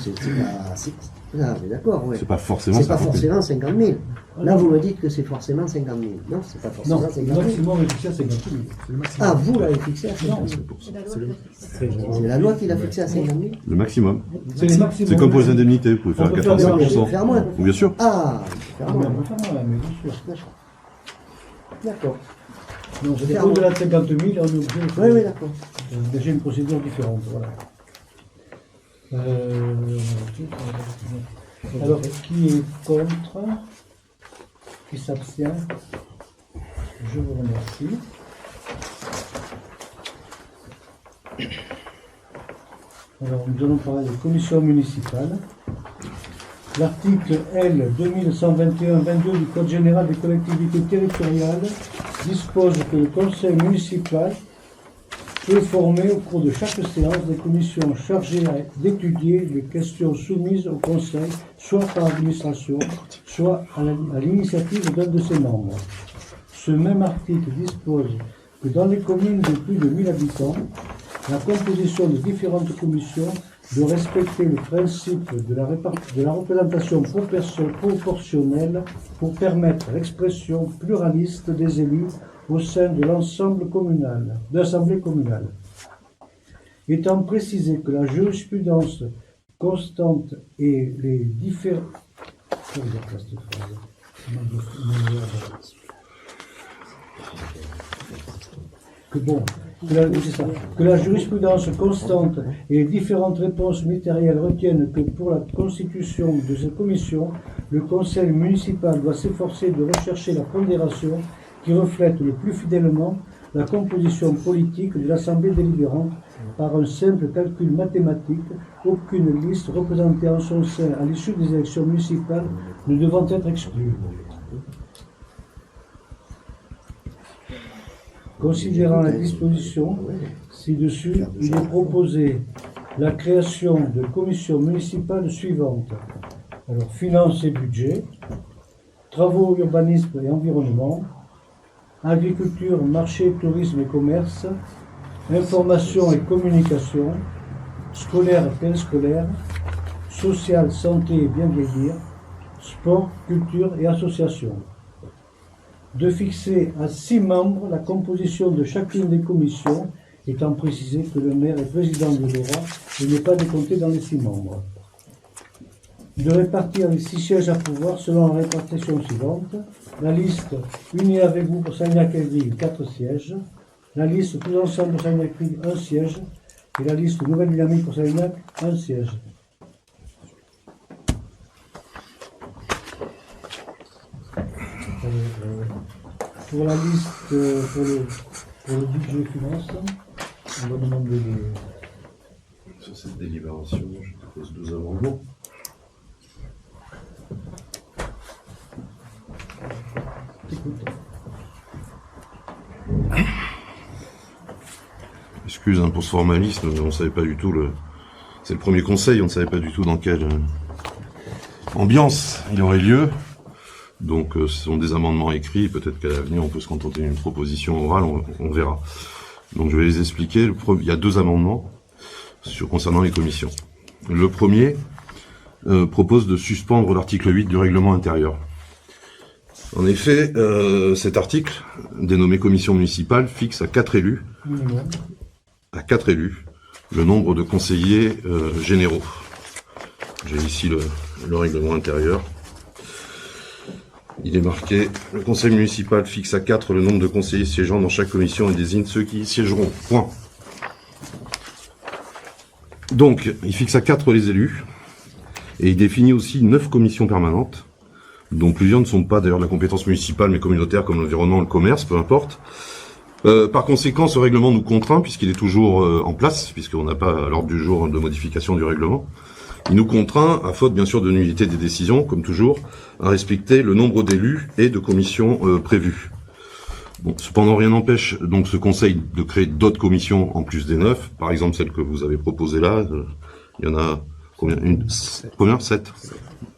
Speaker 1: ah, mais d'accord, ouais.
Speaker 3: C'est pas forcément
Speaker 1: C'est pas
Speaker 3: 50 000.
Speaker 1: forcément 50 000. Là, vous me dites que c'est forcément 50 000. Non, c'est pas forcément
Speaker 2: Non,
Speaker 1: 50
Speaker 2: le
Speaker 1: 000.
Speaker 2: maximum est fixé à 50 000.
Speaker 1: Ah, vous l'avez fixé à 50 000. C'est la loi qui l'a fixé à 50 000.
Speaker 3: Le maximum.
Speaker 2: C'est le maximum.
Speaker 3: C'est comme pour les indemnités, vous pouvez faire
Speaker 2: On peut faire
Speaker 3: 85%.
Speaker 1: on peut faire moins.
Speaker 3: Bien sûr.
Speaker 1: Ah, faire
Speaker 2: Ah,
Speaker 1: moins.
Speaker 2: mais on peut faire moins, mais bien sûr.
Speaker 1: D'accord.
Speaker 2: Non, c'est au-delà de 50 000, on est obligé
Speaker 1: Oui, d'accord.
Speaker 2: d'engager une procédure différente. Voilà. Alors, qui est contre? Qui s'abstient? Je vous remercie. Alors, nous allons parler de commission municipale. L'article L 2121-22 du Code général des collectivités territoriales dispose que le conseil municipal peut former au cours de chaque séance des commissions chargées d'étudier les questions soumises au conseil, soit par l'administration, soit à l'initiative d'un de ses membres. Ce même article dispose que dans les communes de plus de 1000 habitants, la composition de différentes commissions doit respecter le principe de la représentation proportionnelle pour permettre l'expression pluraliste des élus au sein de l'ensemble communal, de l'Assemblée communale. Étant précisé que la jurisprudence constante et les différents... Que la jurisprudence constante et les différentes réponses ministérielles retiennent que pour la constitution de cette commission, le conseil municipal doit s'efforcer de rechercher la pondération qui reflète le plus fidèlement la composition politique de l'Assemblée délibérante par un simple calcul mathématique, aucune liste représentée en son sein à l'issue des élections municipales ne devant être exclue. Considérant la disposition ci-dessus, il est proposé la création de commissions municipales suivantes. Alors, finances et budget, travaux, urbanisme et environnement, agriculture, marché, tourisme et commerce, information et communication, scolaire et périscolaire, social, santé et bien vieillir, sport, culture et association. De fixer à 6 membres la composition de chacune des commissions, étant précisé que le maire est président de l'ORA et n'est pas décompté dans les 6 membres. De répartir les 6 sièges à pouvoir selon la répartition suivante. La liste unie avec vous pour Sagnac-Elville, 4 sièges. La liste tous ensemble pour Sagnac-Elville, 1 siège. Et la liste Nouvelle Dynamique pour Sagnac, 1 siège. Pour la liste, pour le budget finance, on va demander
Speaker 3: Sur cette délibération, je propose 2 amendements. Excuse pour ce formalisme, mais on ne savait pas du tout c'est le premier conseil, on ne savait pas du tout dans quelle ambiance il aurait lieu. Donc ce sont des amendements écrits, peut-être qu'à l'avenir on peut se contenter d'une proposition orale, on verra. Donc je vais les expliquer. Il y a 2 amendements concernant les commissions. Le premier propose de suspendre l'article 8 du règlement intérieur. En effet, cet article, dénommé commission municipale, fixe à 4 élus, le nombre de conseillers généraux. J'ai ici le règlement intérieur. Il est marqué, le conseil municipal fixe à 4 le nombre de conseillers siégeant dans chaque commission et désigne ceux qui y siégeront. Point. Donc, il fixe à 4 les élus, et il définit aussi 9 commissions permanentes, dont plusieurs ne sont pas d'ailleurs de la compétence municipale, mais communautaire, comme l'environnement, le commerce, peu importe. Par conséquent, ce règlement nous contraint, puisqu'il est toujours en place, puisqu'on n'a pas à l'ordre du jour de modification du règlement. Il nous contraint, à faute bien sûr de nullité des décisions, comme toujours, à respecter le nombre d'élus et de commissions prévues. Bon, cependant, rien n'empêche donc ce conseil de créer d'autres commissions en plus des 9, par exemple celle que vous avez proposée là. Il y en a combien? Combien? 7.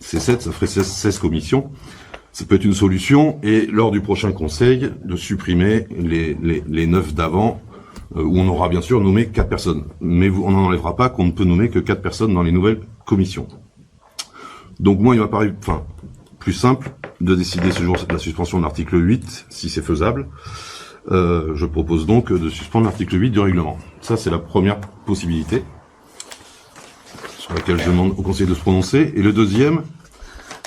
Speaker 3: C'est 7, ça ferait 16 commissions. Ça peut être une solution, et lors du prochain conseil, de supprimer les 9 d'avant, où on aura bien sûr nommé 4 personnes. Mais on n'en enlèvera pas qu'on ne peut nommer que 4 personnes dans les nouvelles commissions. Donc moi, il m'a paru plus simple de décider ce jour de la suspension de l'article 8, si c'est faisable. Je propose donc de suspendre l'article 8 du règlement. Ça, c'est la première possibilité, sur laquelle je demande au conseil de se prononcer. Et le deuxième,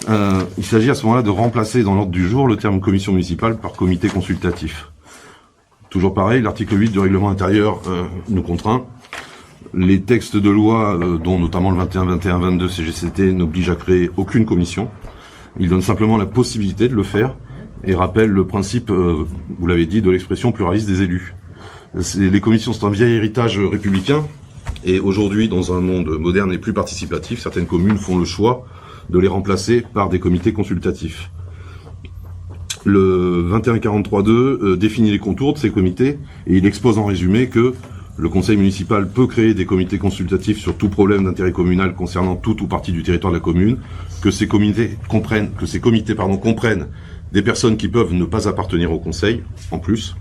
Speaker 3: il s'agit à ce moment-là de remplacer dans l'ordre du jour le terme commission municipale par comité consultatif. Toujours pareil, l'article 8 du règlement intérieur nous contraint. Les textes de loi, dont notamment le 21-21-22 CGCT, n'obligent à créer aucune commission. Il donne simplement la possibilité de le faire et rappelle le principe, vous l'avez dit, de l'expression pluraliste des élus. Les commissions sont un vieil héritage républicain et aujourd'hui, dans un monde moderne et plus participatif, certaines communes font le choix de les remplacer par des comités consultatifs. Le 21-43-2 définit les contours de ces comités et il expose en résumé que le conseil municipal peut créer des comités consultatifs sur tout problème d'intérêt communal concernant tout ou partie du territoire de la commune, que ces comités comprennent des personnes qui peuvent ne pas appartenir au conseil, en plus.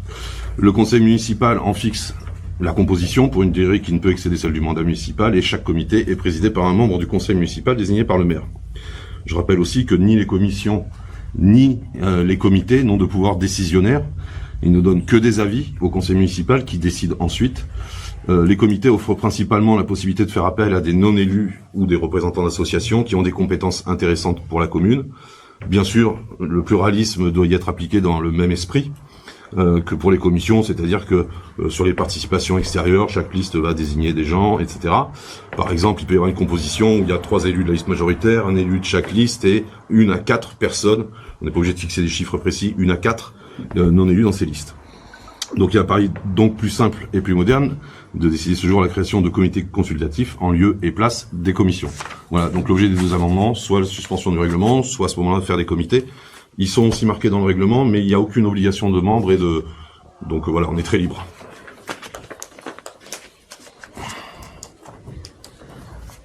Speaker 3: Le conseil municipal en fixe la composition pour une durée qui ne peut excéder celle du mandat municipal et chaque comité est présidé par un membre du conseil municipal désigné par le maire. Je rappelle aussi que ni les commissions ni les comités n'ont de pouvoir décisionnaire. Ils ne donnent que des avis au conseil municipal qui décide ensuite. Les comités offrent principalement la possibilité de faire appel à des non-élus ou des représentants d'associations qui ont des compétences intéressantes pour la commune. Bien sûr, le pluralisme doit y être appliqué dans le même esprit que pour les commissions, c'est-à-dire que sur les participations extérieures, chaque liste va désigner des gens, etc. Par exemple, il peut y avoir une composition où il y a 3 élus de la liste majoritaire, un élu de chaque liste et 1 à 4 personnes, on n'est pas obligé de fixer des chiffres précis, 1 à 4 non élus dans ces listes. Donc il apparaît donc plus simple et plus moderne de décider ce jour la création de comités consultatifs en lieu et place des commissions. Voilà, donc l'objet des 2 amendements, soit la suspension du règlement, soit à ce moment-là faire des comités. Ils sont aussi marqués dans le règlement, mais il n'y a aucune obligation de membres donc voilà, on est très libre.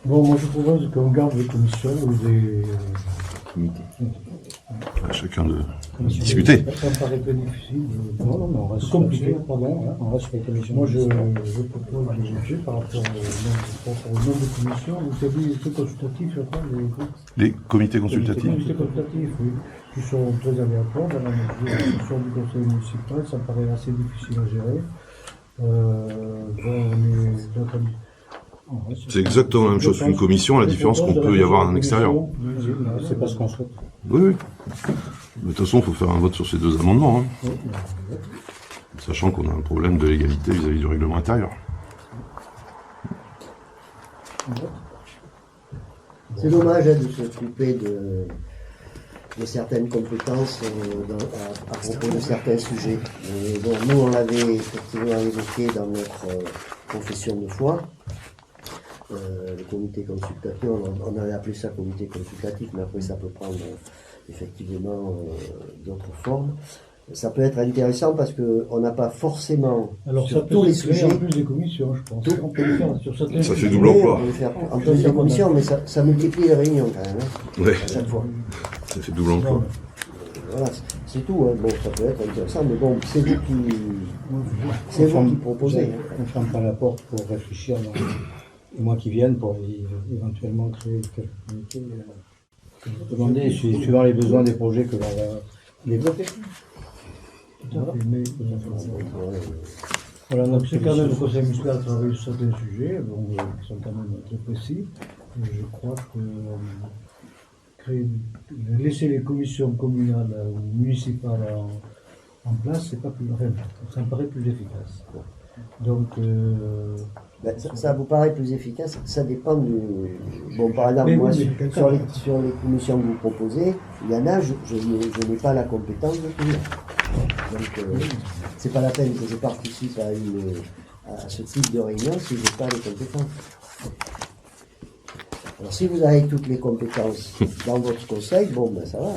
Speaker 2: Bon, moi je propose qu'on garde les commissions ou des
Speaker 3: comités. À chacun de discuter.
Speaker 2: Ça me paraît peu difficile. Non, on reste compliqué, pardon. Hein, on reste sur les commissions. Moi je propose des objets par rapport au nombre de commissions. Vous avez les consultatifs, je crois,
Speaker 3: les comités consultatifs.
Speaker 2: Les comités consultatifs, oui, qui sont très aléatoires dans la mesure du conseil municipal, ça me paraît assez difficile à gérer.
Speaker 3: C'est exactement la même chose qu'une commission, à la différence qu'on peut y avoir un extérieur.
Speaker 2: C'est pas ce qu'on souhaite.
Speaker 3: Oui. De toute façon, il faut faire un vote sur ces 2 amendements, hein. Sachant qu'on a un problème de légalité vis-à-vis du règlement intérieur.
Speaker 1: C'est dommage de s'occuper de certaines compétences à propos de certains sujets. Mais bon, nous, on l'avait effectivement évoqué dans notre confession de foi. Le comité consultatif, on avait appelé ça comité consultatif, mais après ça peut prendre effectivement d'autres formes. Ça peut être intéressant parce qu'on n'a pas forcément sur tous les sujets.
Speaker 2: En plus des commissions, je pense. On peut le faire sur certains
Speaker 3: ça fait double emploi.
Speaker 1: On peut le faire en plus des commissions, mais ça multiplie les réunions quand même. Hein,
Speaker 3: ouais.
Speaker 1: À chaque fois.
Speaker 3: Ça fait double emploi.
Speaker 1: Voilà, c'est tout. Hein. Bon, ça peut être intéressant, mais bon, c'est vous qui proposez.
Speaker 5: On ne ferme pas la porte pour réfléchir dans les mois qui viennent pour éventuellement créer quelques comités. Demander, suivant les besoins des projets que l'on va développer.
Speaker 2: Voilà, donc c'est quand même le conseil municipal a travaillé sur certains sujets, qui sont quand même très précis. Et je crois que laisser les commissions communales ou municipales en place, c'est pas plus, ça me paraît plus efficace. Donc,
Speaker 1: ça vous paraît plus efficace, ça dépend du... Bon, par exemple, moi, sur les commissions que vous proposez, il y en a, je n'ai pas la compétence de tout. Donc, c'est pas la peine que je participe à ce type de réunion si je n'ai pas les compétences. Alors, si vous avez toutes les compétences dans votre conseil, bon, ben ça va.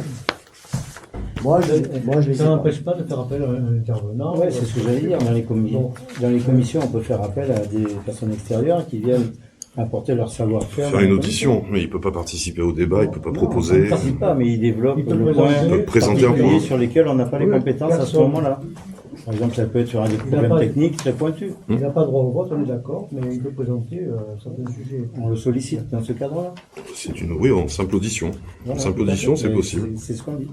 Speaker 1: Moi, je
Speaker 2: ça n'empêche pas de faire appel à un intervenant.
Speaker 5: Oui, c'est ce que j'allais dire. Dans les commissions, on peut faire appel à des personnes extérieures qui viennent apporter leur savoir-faire.
Speaker 3: Faire une audition, mais il ne peut pas participer au débat, il ne peut pas proposer.
Speaker 5: Il ne participe pas, mais il développe le
Speaker 3: point particulier
Speaker 5: sur lesquels on n'a pas les compétences à ce moment-là. Par exemple, ça peut être sur un des problèmes techniques très pointus.
Speaker 2: Il n'a pas droit au vote, on est d'accord, mais il peut présenter certains sujets.
Speaker 5: On le sollicite dans ce cadre-là.
Speaker 3: Oui, en simple audition. En simple audition, c'est possible.
Speaker 5: C'est ce qu'on dit.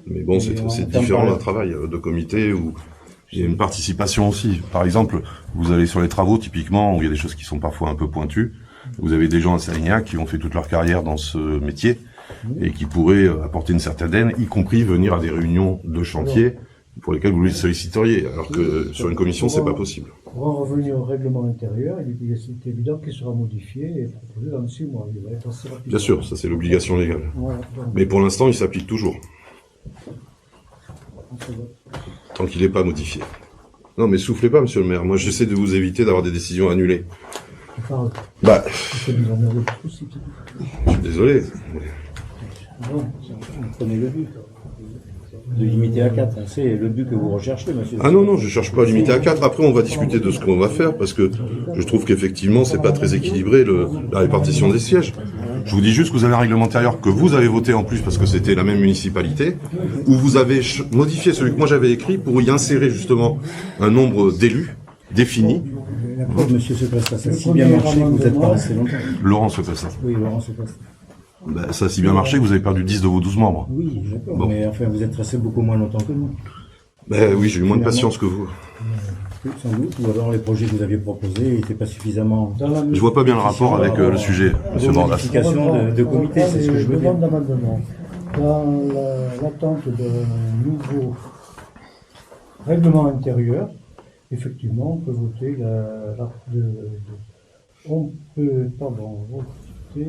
Speaker 3: Mais bon, c'est différent d'un travail de comité où il y a une participation aussi. Par exemple, vous allez sur les travaux, typiquement, où il y a des choses qui sont parfois un peu pointues. Vous avez des gens à Salignac qui ont fait toute leur carrière dans ce métier et qui pourraient apporter une certaine aide, y compris venir à des réunions de chantier pour lesquels vous les solliciteriez, alors que sur une commission, c'est pas possible.
Speaker 2: Pour en revenir au règlement intérieur, il est évident qu'il sera modifié et proposé dans 6 mois. Il va être assez rapide.
Speaker 3: Bien sûr, ça c'est l'obligation légale.
Speaker 2: Voilà, donc,
Speaker 3: Mais pour l'instant, il s'applique toujours,
Speaker 2: on se vote.
Speaker 3: tant qu'il n'est pas modifié. Non, mais soufflez pas, monsieur le maire. Moi, j'essaie de vous éviter d'avoir des décisions annulées.
Speaker 2: Je parle
Speaker 3: Bah,
Speaker 2: de mise en œuvre du possible.
Speaker 3: je suis désolé.
Speaker 2: Non,
Speaker 5: Prenez le but. De limiter à 4. C'est le but que vous recherchez, monsieur.
Speaker 3: Ah non, non, je cherche pas à limiter à 4. Après, on va discuter de ce qu'on va faire, parce que je trouve qu'effectivement, c'est pas très équilibré, la répartition des sièges. Je vous dis juste que vous avez un règlement intérieur que vous avez voté en plus, parce que c'était la même municipalité, où vous avez modifié celui que moi j'avais écrit pour y insérer justement un nombre d'élus défini.
Speaker 5: D'accord, monsieur Secresta, ça a si bien marché que vous n'êtes pas resté longtemps.
Speaker 3: Laurent se fait ça.
Speaker 5: Oui, Laurent Secresta.
Speaker 3: Ben, ça a si bien marché que vous avez perdu 10 de vos 12 membres.
Speaker 5: Oui, d'accord.
Speaker 3: Bon.
Speaker 5: Mais enfin, vous êtes resté beaucoup moins longtemps que nous.
Speaker 3: Ben oui, j'ai eu moins de patience que vous.
Speaker 5: Sans doute. Ou alors les projets que vous aviez proposés n'étaient pas suffisamment.
Speaker 3: Je vois pas bien le rapport avec le sujet, monsieur Bordas.
Speaker 5: Modification de comité, c'est ce que je veux dire.
Speaker 2: demande d'amendement. Dans l'attente d'un nouveau règlement intérieur, effectivement, on peut voter on peut voter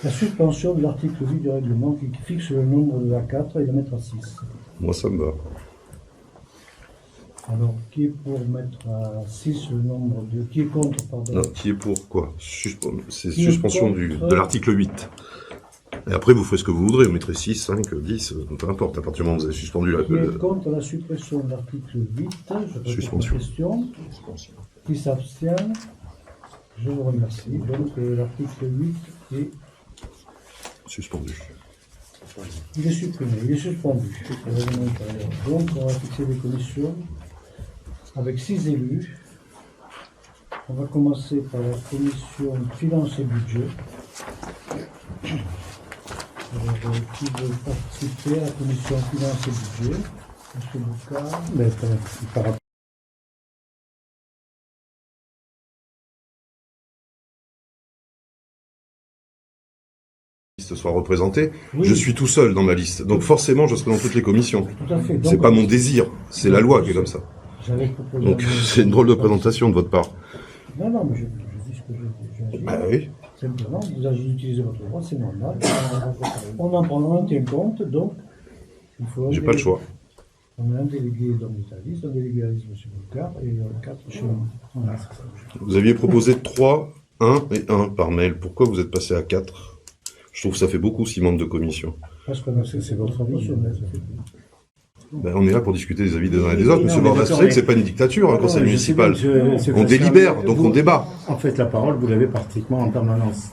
Speaker 2: la suspension de l'article 8 du règlement qui fixe le nombre de la 4 et le mettre à 6.
Speaker 3: Moi, ça me va.
Speaker 2: Alors, qui est pour mettre à 6 le nombre de... Qui est contre, pardon?
Speaker 3: Non, qui est pour quoi C'est
Speaker 2: Qui est
Speaker 3: suspension
Speaker 2: contre
Speaker 3: de l'article 8. Et après, vous ferez ce que vous voudrez. Vous mettrez 6, 5, 10, peu importe. À partir du moment où vous avez suspendu la...
Speaker 2: Qui est contre la suppression de l'article 8? Je répète
Speaker 3: Suspension.
Speaker 2: la question. Qui s'abstient? Je vous remercie. Donc, l'article 8 est...
Speaker 3: suspendu.
Speaker 2: Il est supprimé, il est suspendu. Le règlement intérieur. Donc, on va fixer des commissions avec 6 élus. On va commencer par la commission Finances et Budget. Alors, qui veut participer à la commission Finances et Budget? Monsieur Boucard.
Speaker 5: Ben, par rapport
Speaker 3: Soit représentée.
Speaker 2: Oui.
Speaker 3: Je suis tout seul dans ma liste. Donc forcément, je serai dans toutes les commissions.
Speaker 2: Tout à fait.
Speaker 3: C'est pas mon désir. C'est la loi qui est comme ça.
Speaker 2: J'avais proposé.
Speaker 3: Donc c'est une drôle de présentation de votre part.
Speaker 2: Non, non, mais je dis ce que je dis.
Speaker 3: Bah oui.
Speaker 2: Simplement, vous avez utilisé votre droit, c'est normal. On en tient compte, donc il faut.
Speaker 3: J'ai pas le choix.
Speaker 2: On a un délégué dans l'État, un délégué à M. Boucard et 4 chez nous. Voilà, c'est ça.
Speaker 3: Vous aviez proposé 3, 1 et 1 par mail. Pourquoi vous êtes passé à 4 ? Je trouve que ça fait beaucoup 6 membres de commission.
Speaker 2: Parce que c'est votre avis.
Speaker 3: Ben, on est là pour discuter des avis des uns et des autres.
Speaker 5: Non,
Speaker 3: Monsieur
Speaker 5: mais
Speaker 3: Bordas,
Speaker 5: d'accord,
Speaker 3: c'est que
Speaker 5: mais-
Speaker 3: c'est pas une dictature, un conseil
Speaker 5: Non, je
Speaker 3: municipal.
Speaker 5: sais bien, monsieur
Speaker 3: On
Speaker 5: Secresta,
Speaker 3: délibère,
Speaker 5: mais
Speaker 3: donc
Speaker 5: vous-
Speaker 3: on débat.
Speaker 5: En fait, la parole, vous l'avez pratiquement en permanence.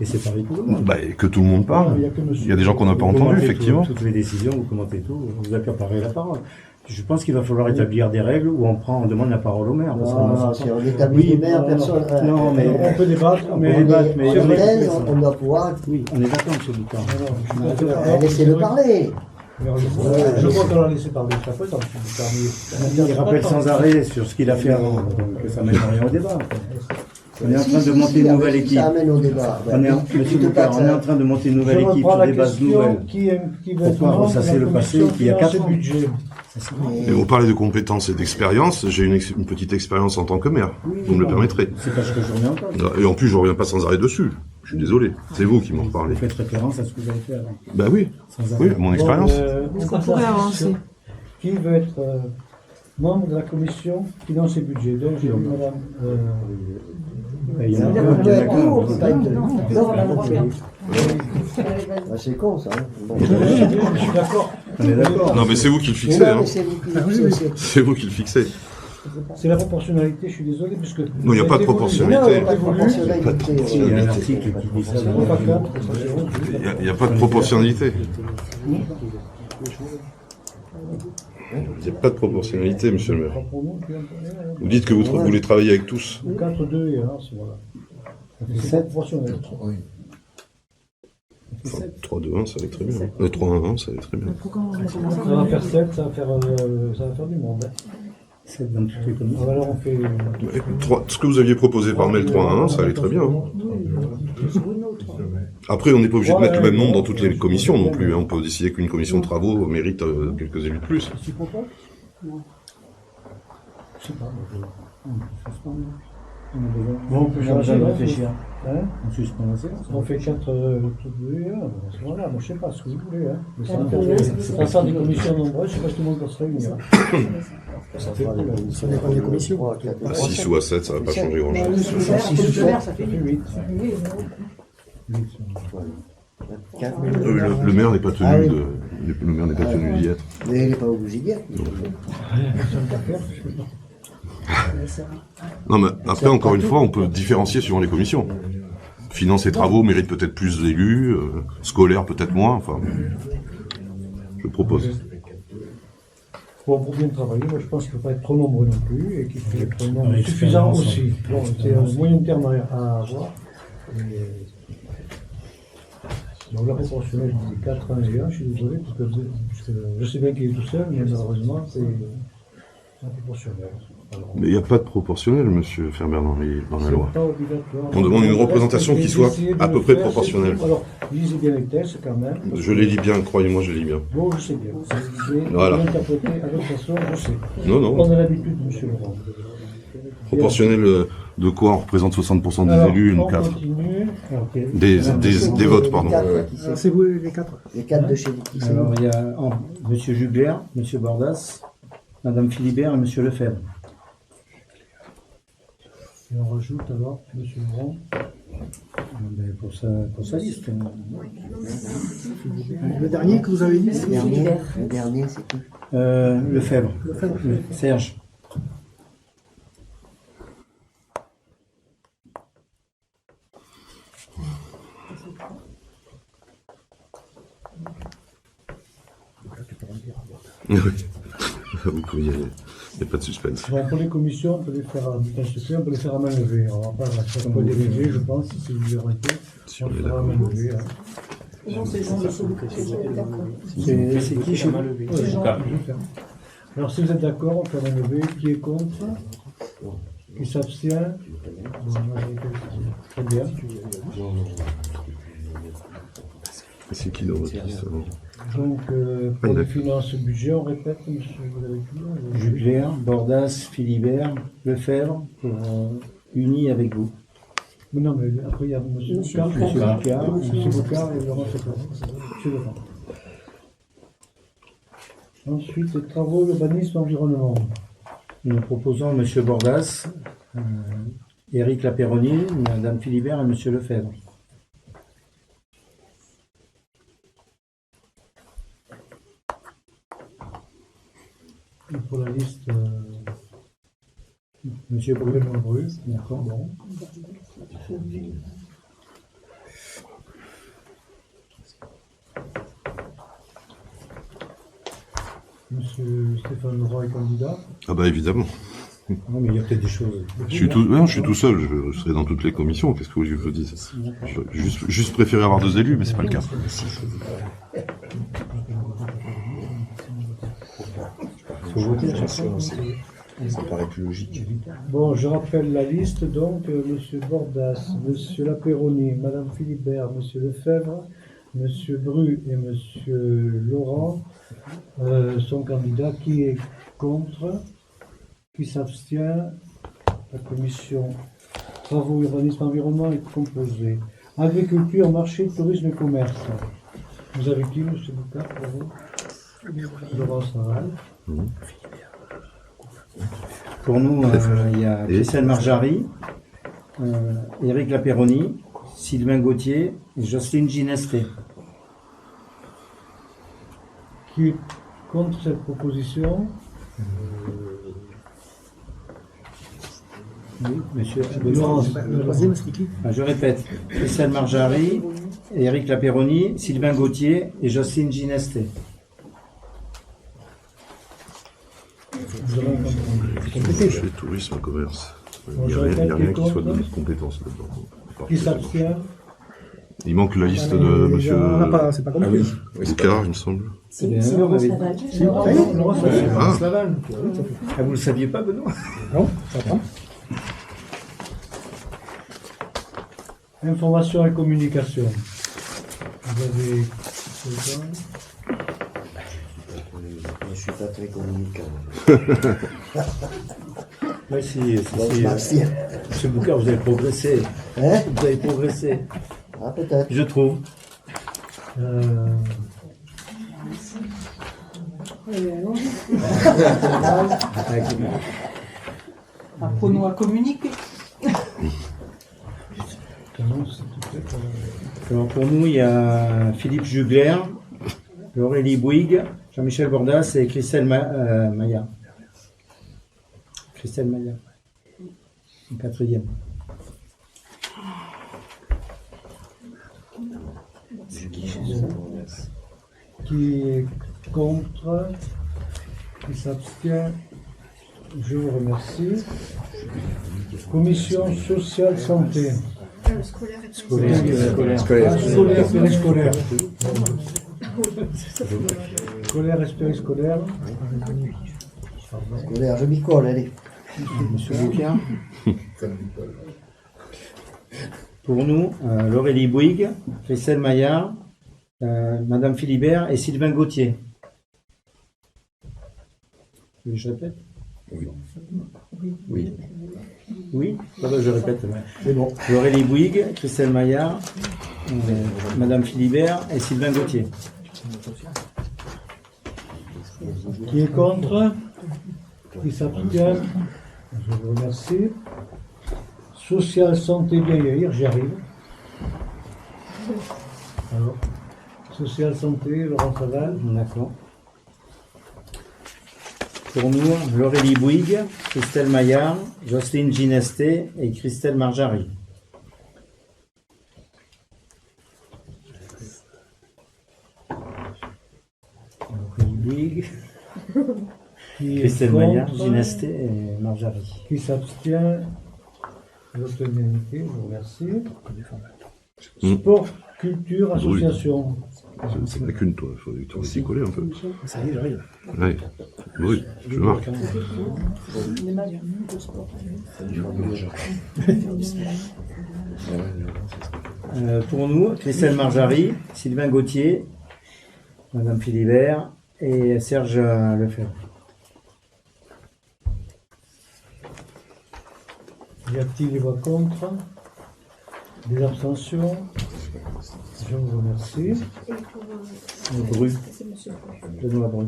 Speaker 5: Et c'est pareil pour vous.
Speaker 3: Bah, et que tout le monde parle.
Speaker 2: Il y a que monsieur.
Speaker 3: Il y a des gens qu'on n'a pas
Speaker 5: Vous
Speaker 3: entendus,
Speaker 5: commentez
Speaker 3: effectivement.
Speaker 5: toutes les décisions, vous commentez tout, vous accaparez la parole. Je pense qu'il va falloir établir des règles où on demande la parole au maire. Parce qu'on
Speaker 1: Non,
Speaker 5: a-
Speaker 1: si on établit les maires, personne.
Speaker 5: Non, mais
Speaker 2: On peut débattre,
Speaker 5: on
Speaker 2: mais
Speaker 5: peut débattre, mais-
Speaker 1: Sur
Speaker 5: mais-
Speaker 1: thèse, on doit pouvoir
Speaker 5: Oui, on est d'accord, monsieur Boucard.
Speaker 1: laisser-le parler.
Speaker 2: Je crois qu'on l'a laissé parler très peu temps.
Speaker 5: Il rappelle sans arrêt sur ce qu'il a fait avant, donc ça mène rien au débat. On est en train de monter une nouvelle équipe.
Speaker 1: Ça amène au débat.
Speaker 5: On est, monsieur Boucard, on est en train de monter une nouvelle équipe sur des bases nouvelles.
Speaker 2: Qui va
Speaker 5: Pourquoi
Speaker 2: être membre
Speaker 5: ressasser
Speaker 2: de la
Speaker 5: le passé
Speaker 2: commission
Speaker 5: qui, il y a
Speaker 2: Finances
Speaker 5: 4 ans
Speaker 2: et Budget.
Speaker 3: Et vous parlez de compétences et d'expérience. J'ai une petite expérience en tant que maire. Vous me le permettrez.
Speaker 5: C'est pas ce que je remets en cause.
Speaker 3: Et en plus, je reviens pas sans arrêt dessus. Je suis désolé. C'est vous qui m'en reparlez.
Speaker 5: Vous faites référence à ce que vous avez fait avant.
Speaker 3: Bah oui.
Speaker 5: Sans arrêt.
Speaker 3: Oui, mon expérience.
Speaker 7: Ça pourrait avancer.
Speaker 2: Qui veut être membre de la commission Finances et Budget? Donc j'ai vu madame.
Speaker 5: Il y en a
Speaker 1: Ça
Speaker 5: plein,
Speaker 1: peut
Speaker 5: il y en a
Speaker 1: être
Speaker 5: plein.
Speaker 1: court, ça peut être-
Speaker 7: Non,
Speaker 1: Bah, c'est con ça. Hein. Bon.
Speaker 2: Je suis d'accord.
Speaker 5: On est d'accord.
Speaker 3: Non, mais c'est vous qui le
Speaker 1: Mais
Speaker 3: fixez.
Speaker 1: non,
Speaker 3: Hein.
Speaker 1: mais c'est vous qui le fixez.
Speaker 3: C'est vous qui le fixez.
Speaker 2: C'est la proportionnalité, je suis désolé, puisque.
Speaker 3: Non, il n'y a pas de
Speaker 1: Non,
Speaker 3: proportionnalité.
Speaker 1: il n'y a pas de proportionnalité.
Speaker 5: Il y a un article qui dit ça.
Speaker 2: Ça ne vaut pas 4, ça c'est bon.
Speaker 3: Il n'y a pas de proportionnalité. Il n'y a pas de proportionnalité, monsieur le maire. Vous dites que vous voulez travailler avec tous.
Speaker 2: 4, 2 et 1, c'est voilà. C'est proportionnel.
Speaker 3: Enfin, 3, 2, 1, ça allait très bien. 3, 1, 1, ça allait très bien.
Speaker 7: Pourquoi on va commencer
Speaker 2: Ça va faire 7, ça va faire du monde. Hein.
Speaker 5: C'est dans toutes les commissions.
Speaker 2: Alors on fait...
Speaker 3: Ce que vous aviez proposé par mail 3-1, ça allait très bien. Hein. Après, on n'est pas obligé de mettre le même nombre dans toutes les commissions non plus. Hein. On peut décider qu'une commission de travaux mérite quelques élus de plus.
Speaker 2: Tu proposes Non. Je sais pas. Bon, on peut changer de réfléchir. Hein, on fait 4 trucs de voilà, moi je sais pas ce que vous voulez. Hein. Mais ça sera des commissions nombreuses, je sais pas si tout le monde peut se réunir.
Speaker 8: Ça dépend des commissions.
Speaker 3: À 6 ou à 7, ça va pas changer grand-chose.
Speaker 2: 6 ou 7, ça fait 8.
Speaker 3: Le maire n'est pas tenu d'y être.
Speaker 1: Mais il n'est pas obligé d'y être.
Speaker 3: Non, mais après, encore une fois, on peut différencier suivant les commissions. Finance et travaux méritent peut-être plus d'élus, scolaire peut-être moins, enfin... Je propose.
Speaker 2: Bon, pour bien travailler, moi je pense qu'il ne faut pas être trop nombreux non plus, et qu'il faut être un nombre suffisant aussi. Bon, c'est un moyen terme à avoir. Donc la proportionnelle, je dis 4 1 et 1, je suis désolé, parce que je sais bien qu'il est tout seul, mais malheureusement, c'est proportionnel. Alors,
Speaker 3: Mais il n'y a pas de proportionnel, monsieur Ferber, dans la loi.
Speaker 2: pas obligatoire.
Speaker 3: On demande une représentation qui soit à peu près proportionnelle.
Speaker 2: Alors, lisez bien les textes quand même.
Speaker 3: Je les lis bien, croyez-moi, je les lis bien.
Speaker 2: Bon, je sais bien.
Speaker 3: Voilà.
Speaker 2: Interpréter à votre façon, je sais.
Speaker 3: Non, non.
Speaker 2: On a l'habitude, monsieur Laurent.
Speaker 3: Proportionnel de quoi on représente 60% des
Speaker 2: Alors,
Speaker 3: élus,
Speaker 2: on
Speaker 3: nous 4.
Speaker 2: continue. Ok.
Speaker 3: Des votes, pardon.
Speaker 8: C'est vous les 4.
Speaker 1: Les 4 de chez qui c'est
Speaker 5: Alors, il y a M. Jubert, M. Bordas, Mme Philibert et M. Lefebvre.
Speaker 2: Et on rajoute alors M. Laurent.
Speaker 5: Pour sa liste.
Speaker 8: Le dernier que vous avez dit, c'est
Speaker 1: Le dernier, c'est qui
Speaker 5: Lefebvre. Serge.
Speaker 3: Oui. Vous pouvez y aller. Il n'y a pas de suspense.
Speaker 2: Bon, pour les commissions, on peut les faire à bulletin secret, on peut les faire à main levée. On va pas faire un dérivé, je pense, si c'est une vérité.
Speaker 3: Si
Speaker 2: On
Speaker 3: on est
Speaker 2: le fera à
Speaker 3: d'accord.
Speaker 2: main levée. Hein.
Speaker 5: C'est qui chez vous?
Speaker 2: Alors, si vous êtes d'accord, on fait à main levée. Qui est contre? Qui s'abstient? Bon, très bien.
Speaker 3: C'est qui d'autre
Speaker 2: Donc, pour les finances budget, on répète, monsieur, vous avez dit
Speaker 5: Jubert, Bordas, Philibert, Lefebvre, pour unis avec vous.
Speaker 2: Mais non, mais après, il y a M. Bocard, M. Bocard et Laurent Sepin. M. Laurent. Ensuite, les travaux, urbanisme, environnement.
Speaker 5: Nous proposons M. Bordas, Éric Lapéronie, Mme Philibert et M. Lefebvre.
Speaker 2: Et pour la liste,
Speaker 5: Monsieur Bru.
Speaker 2: Bru.
Speaker 5: D'accord.
Speaker 2: Bon. Monsieur Stéphane Leroy est candidat.
Speaker 3: Ah bah évidemment.
Speaker 5: Non, mais il y a peut-être des choses.
Speaker 3: Je suis tout seul, je serai dans toutes les commissions, qu'est-ce que vous voulez que je vous dise? Juste préférer avoir 2 élus, mais c'est pas le cas.
Speaker 5: Faut voter.
Speaker 6: Ça paraît plus logique.
Speaker 2: Bon, je rappelle la liste, donc, M. Bordas, M. Lapéronie, Mme Philibert, M. Lefebvre, M. Bru et M. Laurent sont candidats. Qui est contre? Qui s'abstient? La commission travaux, urbanisme, environnement est composée. Agriculture, marché, tourisme et commerce. Vous avez qui, M. Boucard, pour vous? Laurent Saval.
Speaker 5: Pour nous, il y a Christelle Marjari, Éric Lapéronie, Sylvain Gauthier et Jocelyne Ginesté.
Speaker 2: Qui est contre cette proposition?
Speaker 5: Oui, monsieur.
Speaker 8: Le troisième, c'est qui?
Speaker 5: Je répète, Christelle Marjari, Éric Lapéronie, Sylvain Gauthier et Jocelyne Ginesté.
Speaker 2: Vous avez un compromis.
Speaker 3: Je fais tourisme, commerce. Il n'y a rien qui soit de notre compétence là-dedans.
Speaker 2: Qui s'abstient?
Speaker 3: Il manque la liste de
Speaker 8: On
Speaker 3: monsieur
Speaker 8: n'a pas, c'est pas compris.
Speaker 3: Boucard, il me semble.
Speaker 5: C'est bien, on avait-
Speaker 3: Ah.
Speaker 5: Ah, vous le saviez pas, Benoît?
Speaker 8: Non, ça prend.
Speaker 2: Information et communication. Vous avez...
Speaker 6: Je suis pas très communicant.
Speaker 5: Ouais, si,
Speaker 1: Donc, je m'abstiens.
Speaker 5: Monsieur Boucard, vous avez progressé.
Speaker 1: Hein?
Speaker 5: Vous avez progressé,
Speaker 1: Ah, peut-être.
Speaker 5: je trouve.
Speaker 7: Apprenons à communiquer.
Speaker 5: Alors pour nous, il y a Philippe Jugler, Aurélie Bouygues, Jean-Michel Bordas et Christelle Maillard. Christelle Maillard, en quatrième.
Speaker 2: Qui est contre? Qui s'abstient? Je vous remercie. Commission sociale santé.
Speaker 5: Scolaire.
Speaker 2: Scolaire, périscolaire. Scolaire et périscolaire.
Speaker 1: Scolaire, je m'y colle, allez.
Speaker 5: Monsieur Boucard. Pour nous, Aurélie Bouygues, Christelle Maillard, Madame Philibert et Sylvain Gauthier. Vous voulez que je répète?
Speaker 6: Oui.
Speaker 5: Oui, pardon, je répète. C'est bon. Aurélie Bouygues, Christelle Maillard, Madame Philibert et Sylvain Gauthier.
Speaker 2: Qui est contre? Qui s'abstient? Je vous remercie. Social, santé, vieillir, j'y arrive. Alors, social, santé, Laurent Faval.
Speaker 5: D'accord. Pour nous, Aurélie Bouygues, Christelle Maillard, Jocelyne Ginesté et Christelle Marjari. Aurélie Bouygues,
Speaker 2: Qui est
Speaker 5: Christelle Maillard,
Speaker 2: contre?
Speaker 5: Ginesté et Marjari.
Speaker 2: Qui s'abstient? L'autonomité, je vous remercie. Sport, culture, association.
Speaker 3: C'est pas qu'une, toi. Il faut s'y coller un peu.
Speaker 8: Ça y est, j'arrive.
Speaker 3: Ouais. Oui, je marque.
Speaker 5: Pour nous, Christelle Marjari, Sylvain Gauthier, Madame Philibert et Serge Lefebvre.
Speaker 2: Y a-t-il des voix contre? Des abstentions? Je vous remercie.
Speaker 5: Bru. Benoît Bru.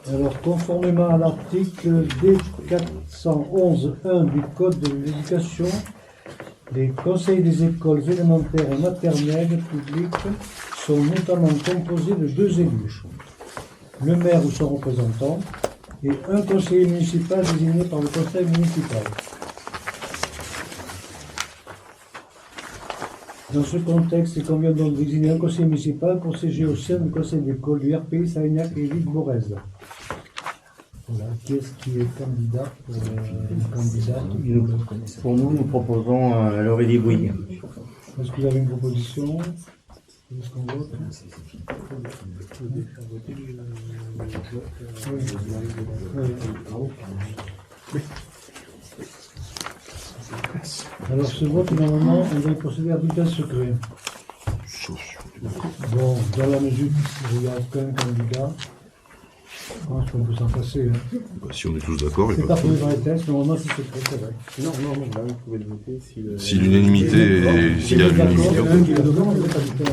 Speaker 2: Alors, conformément à l'article D411.1 du Code de l'éducation, les conseils des écoles élémentaires et maternelles publiques sont notamment composés de 2 élus, le maire ou son représentant, et un conseiller municipal désigné par le conseil municipal. Dans ce contexte, il convient donc de désigner un conseiller municipal pour siéger au sein du conseil d'école du RPI Savignac et Ville-Borez. Voilà, qui est-ce qui est candidat pour candidate?
Speaker 5: Pour nous, nous proposons Aurélie Bouygues.
Speaker 2: Est-ce que vous avez une proposition? Est-ce qu'on vote? Oui. Alors ce vote, normalement, on doit procéder à bulletin secret. Bon, dans la mesure où il n'y a aucun candidat, je pense qu'on peut s'en passer. Hein.
Speaker 3: Bah, si on est tous d'accord, il
Speaker 2: C'est
Speaker 3: n'y a
Speaker 2: pas
Speaker 3: pas de
Speaker 2: prévu dans
Speaker 3: problème.
Speaker 2: les tests, normalement c'est secret, c'est vrai.
Speaker 6: Non, vous pouvez le voter si le...
Speaker 3: Si l'unanimité est... S'il y a l'unanimité,
Speaker 2: D'accord,
Speaker 3: on
Speaker 2: qui le demande, on pas du tout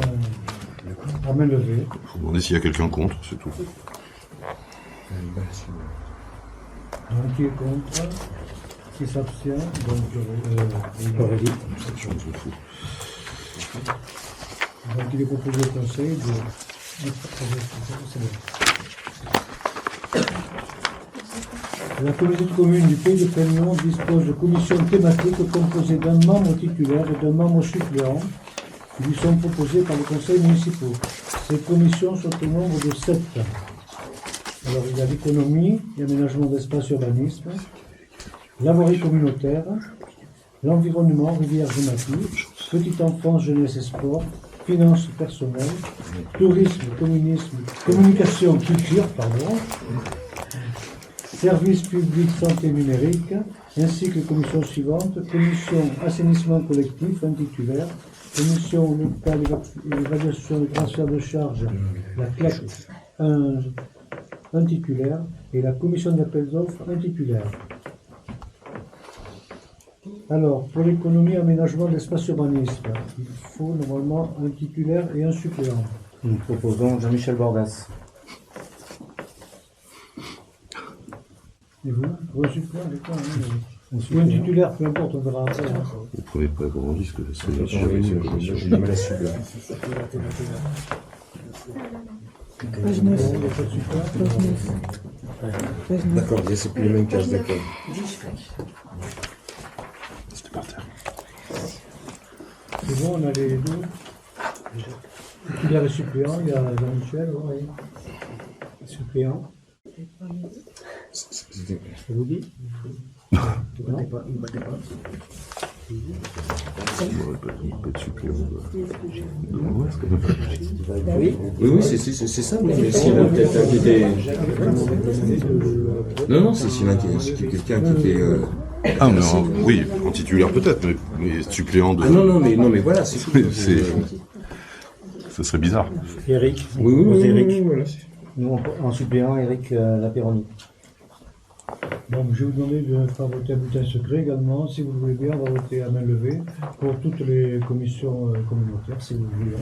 Speaker 2: à main levée.
Speaker 3: faut demander s'il y a quelqu'un contre, c'est tout.
Speaker 2: Donc qui est contre? Qui s'abstient? Donc
Speaker 5: Aurélie.
Speaker 3: Ça, on s'en fout.
Speaker 2: Donc il est proposé au conseil de... La communauté de communes du Pays de Fénion dispose de commissions thématiques composées d'un membre titulaire et d'un membre suppléant qui lui sont proposés par le conseil municipal. Ces commissions sont au nombre de 7. Alors, il y a l'économie et aménagement d'espace urbanisme, la voirie communautaire, l'environnement, rivière Genapi, petite enfance, jeunesse et sport, finances personnelles, tourisme, communication, culture, services publics, santé numérique, ainsi que les commissions suivantes, commission assainissement collectif, un titulaire, commission locale évaluation des transferts de charges, la CLEC, un titulaire, et la commission d'appel d'offres, un titulaire. Alors, pour l'économie aménagement de l'espace urbanisme, il faut normalement un titulaire et un suppléant.
Speaker 5: Nous proposons Jean-Michel Bordas.
Speaker 2: Et vous? Un suppléant, d'accord, hein, ou un titulaire, peu importe, on verra après. Hein.
Speaker 3: Vous prenez pas grand risque, c'est
Speaker 6: J'ai du mal à suivre. D'accord, c'est plus les mêmes cases, d'accord.
Speaker 3: C'était par terre.
Speaker 2: C'est bon, on a les deux. Titulaire et suppléant, il y a Jean-Michel, oui. Suppléant. Ça vous dit?
Speaker 8: Il ne battait pas.
Speaker 3: Pas de suppléant.
Speaker 6: Oui, c'est ça, mais s'il a peut-être un qui était. Non, c'est s'il a quelqu'un qui était.
Speaker 3: Ah, mais oui, en titulaire peut-être, mais suppléant de.
Speaker 6: Ah non, mais voilà, c'est.
Speaker 3: Ça serait bizarre.
Speaker 5: Eric.
Speaker 6: Oui,
Speaker 5: Eric.
Speaker 6: voilà.
Speaker 5: Nous, en suppléant, Eric Lapéronie.
Speaker 2: Donc, je vais vous demander de faire voter à bulletin secret également. Si vous le voulez bien, on va voter à main levée pour toutes les commissions communautaires, si vous voulez.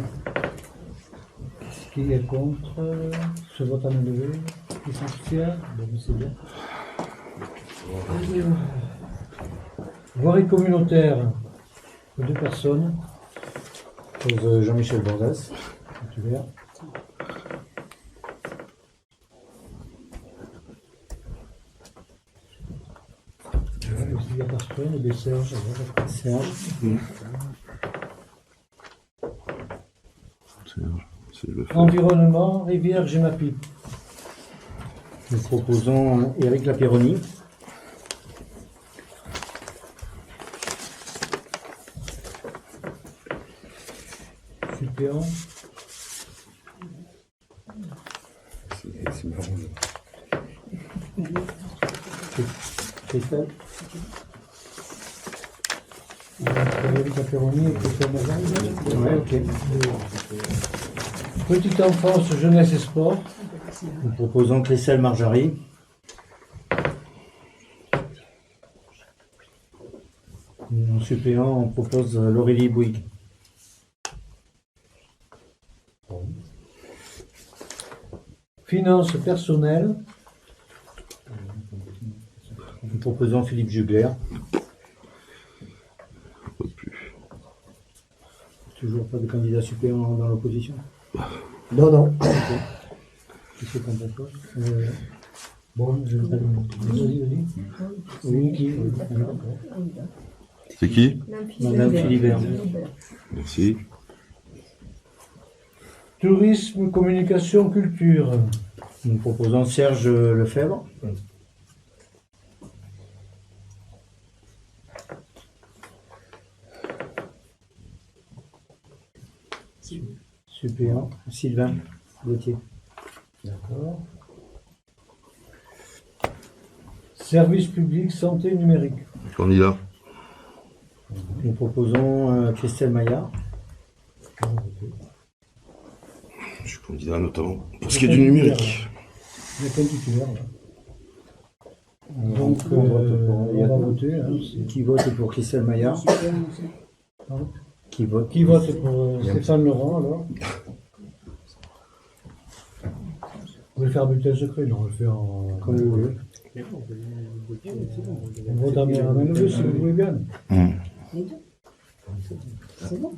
Speaker 2: Qui est contre ce vote à main levée? Qui s'abstient? Bon, c'est bien. Voirie communautaire, 2 personnes.
Speaker 5: Pour Jean-Michel Bordas.
Speaker 2: Titulaire. Il y a personne, des Serge.
Speaker 5: Serge.
Speaker 3: C'est le fait.
Speaker 2: Environnement, rivière Genapi.
Speaker 5: Nous proposons Eric Lapéronie.
Speaker 2: Suppléant.
Speaker 6: C'est marrant.
Speaker 5: Christelle.
Speaker 2: Eric Lapéronie et Christelle Mazan.
Speaker 5: Ouais, ok.
Speaker 2: Petite enfance, jeunesse et sport.
Speaker 5: Nous proposons Christelle Marjari. En suppléant, on propose Laurélie Bouygues.
Speaker 2: Finances personnelles.
Speaker 5: Nous proposons Philippe Jugler.
Speaker 3: Pas plus.
Speaker 5: Toujours pas de candidat suppléant dans l'opposition.
Speaker 1: Non.
Speaker 2: Qui c'est comme ça? Bon, je vais pas le mettre. Vas-y.
Speaker 5: Oui, qui?
Speaker 3: C'est qui?
Speaker 5: Madame Philibert.
Speaker 3: Merci.
Speaker 2: Tourisme, communication, culture.
Speaker 5: Nous proposons Serge Lefebvre. Suppléant, Sylvain Gauthier.
Speaker 2: D'accord. Service public, santé numérique.
Speaker 3: Candidat.
Speaker 5: Nous proposons Christelle Maillard.
Speaker 3: Je suis candidat notamment pour ce qui est du numérique.
Speaker 2: Il n'y a qu'un titulaire. Là.
Speaker 5: Donc,
Speaker 2: On va voter. Hein,
Speaker 5: qui vote pour Christelle Maillard?
Speaker 2: Pardon.
Speaker 5: Qui vote
Speaker 2: pour Stéphane Laurent alors? Vous voulez faire un bulletin secret? Non, on le fait en.
Speaker 5: Comme vous voulez.
Speaker 2: On vote à main levée si vous voulez bien.
Speaker 7: C'est bon.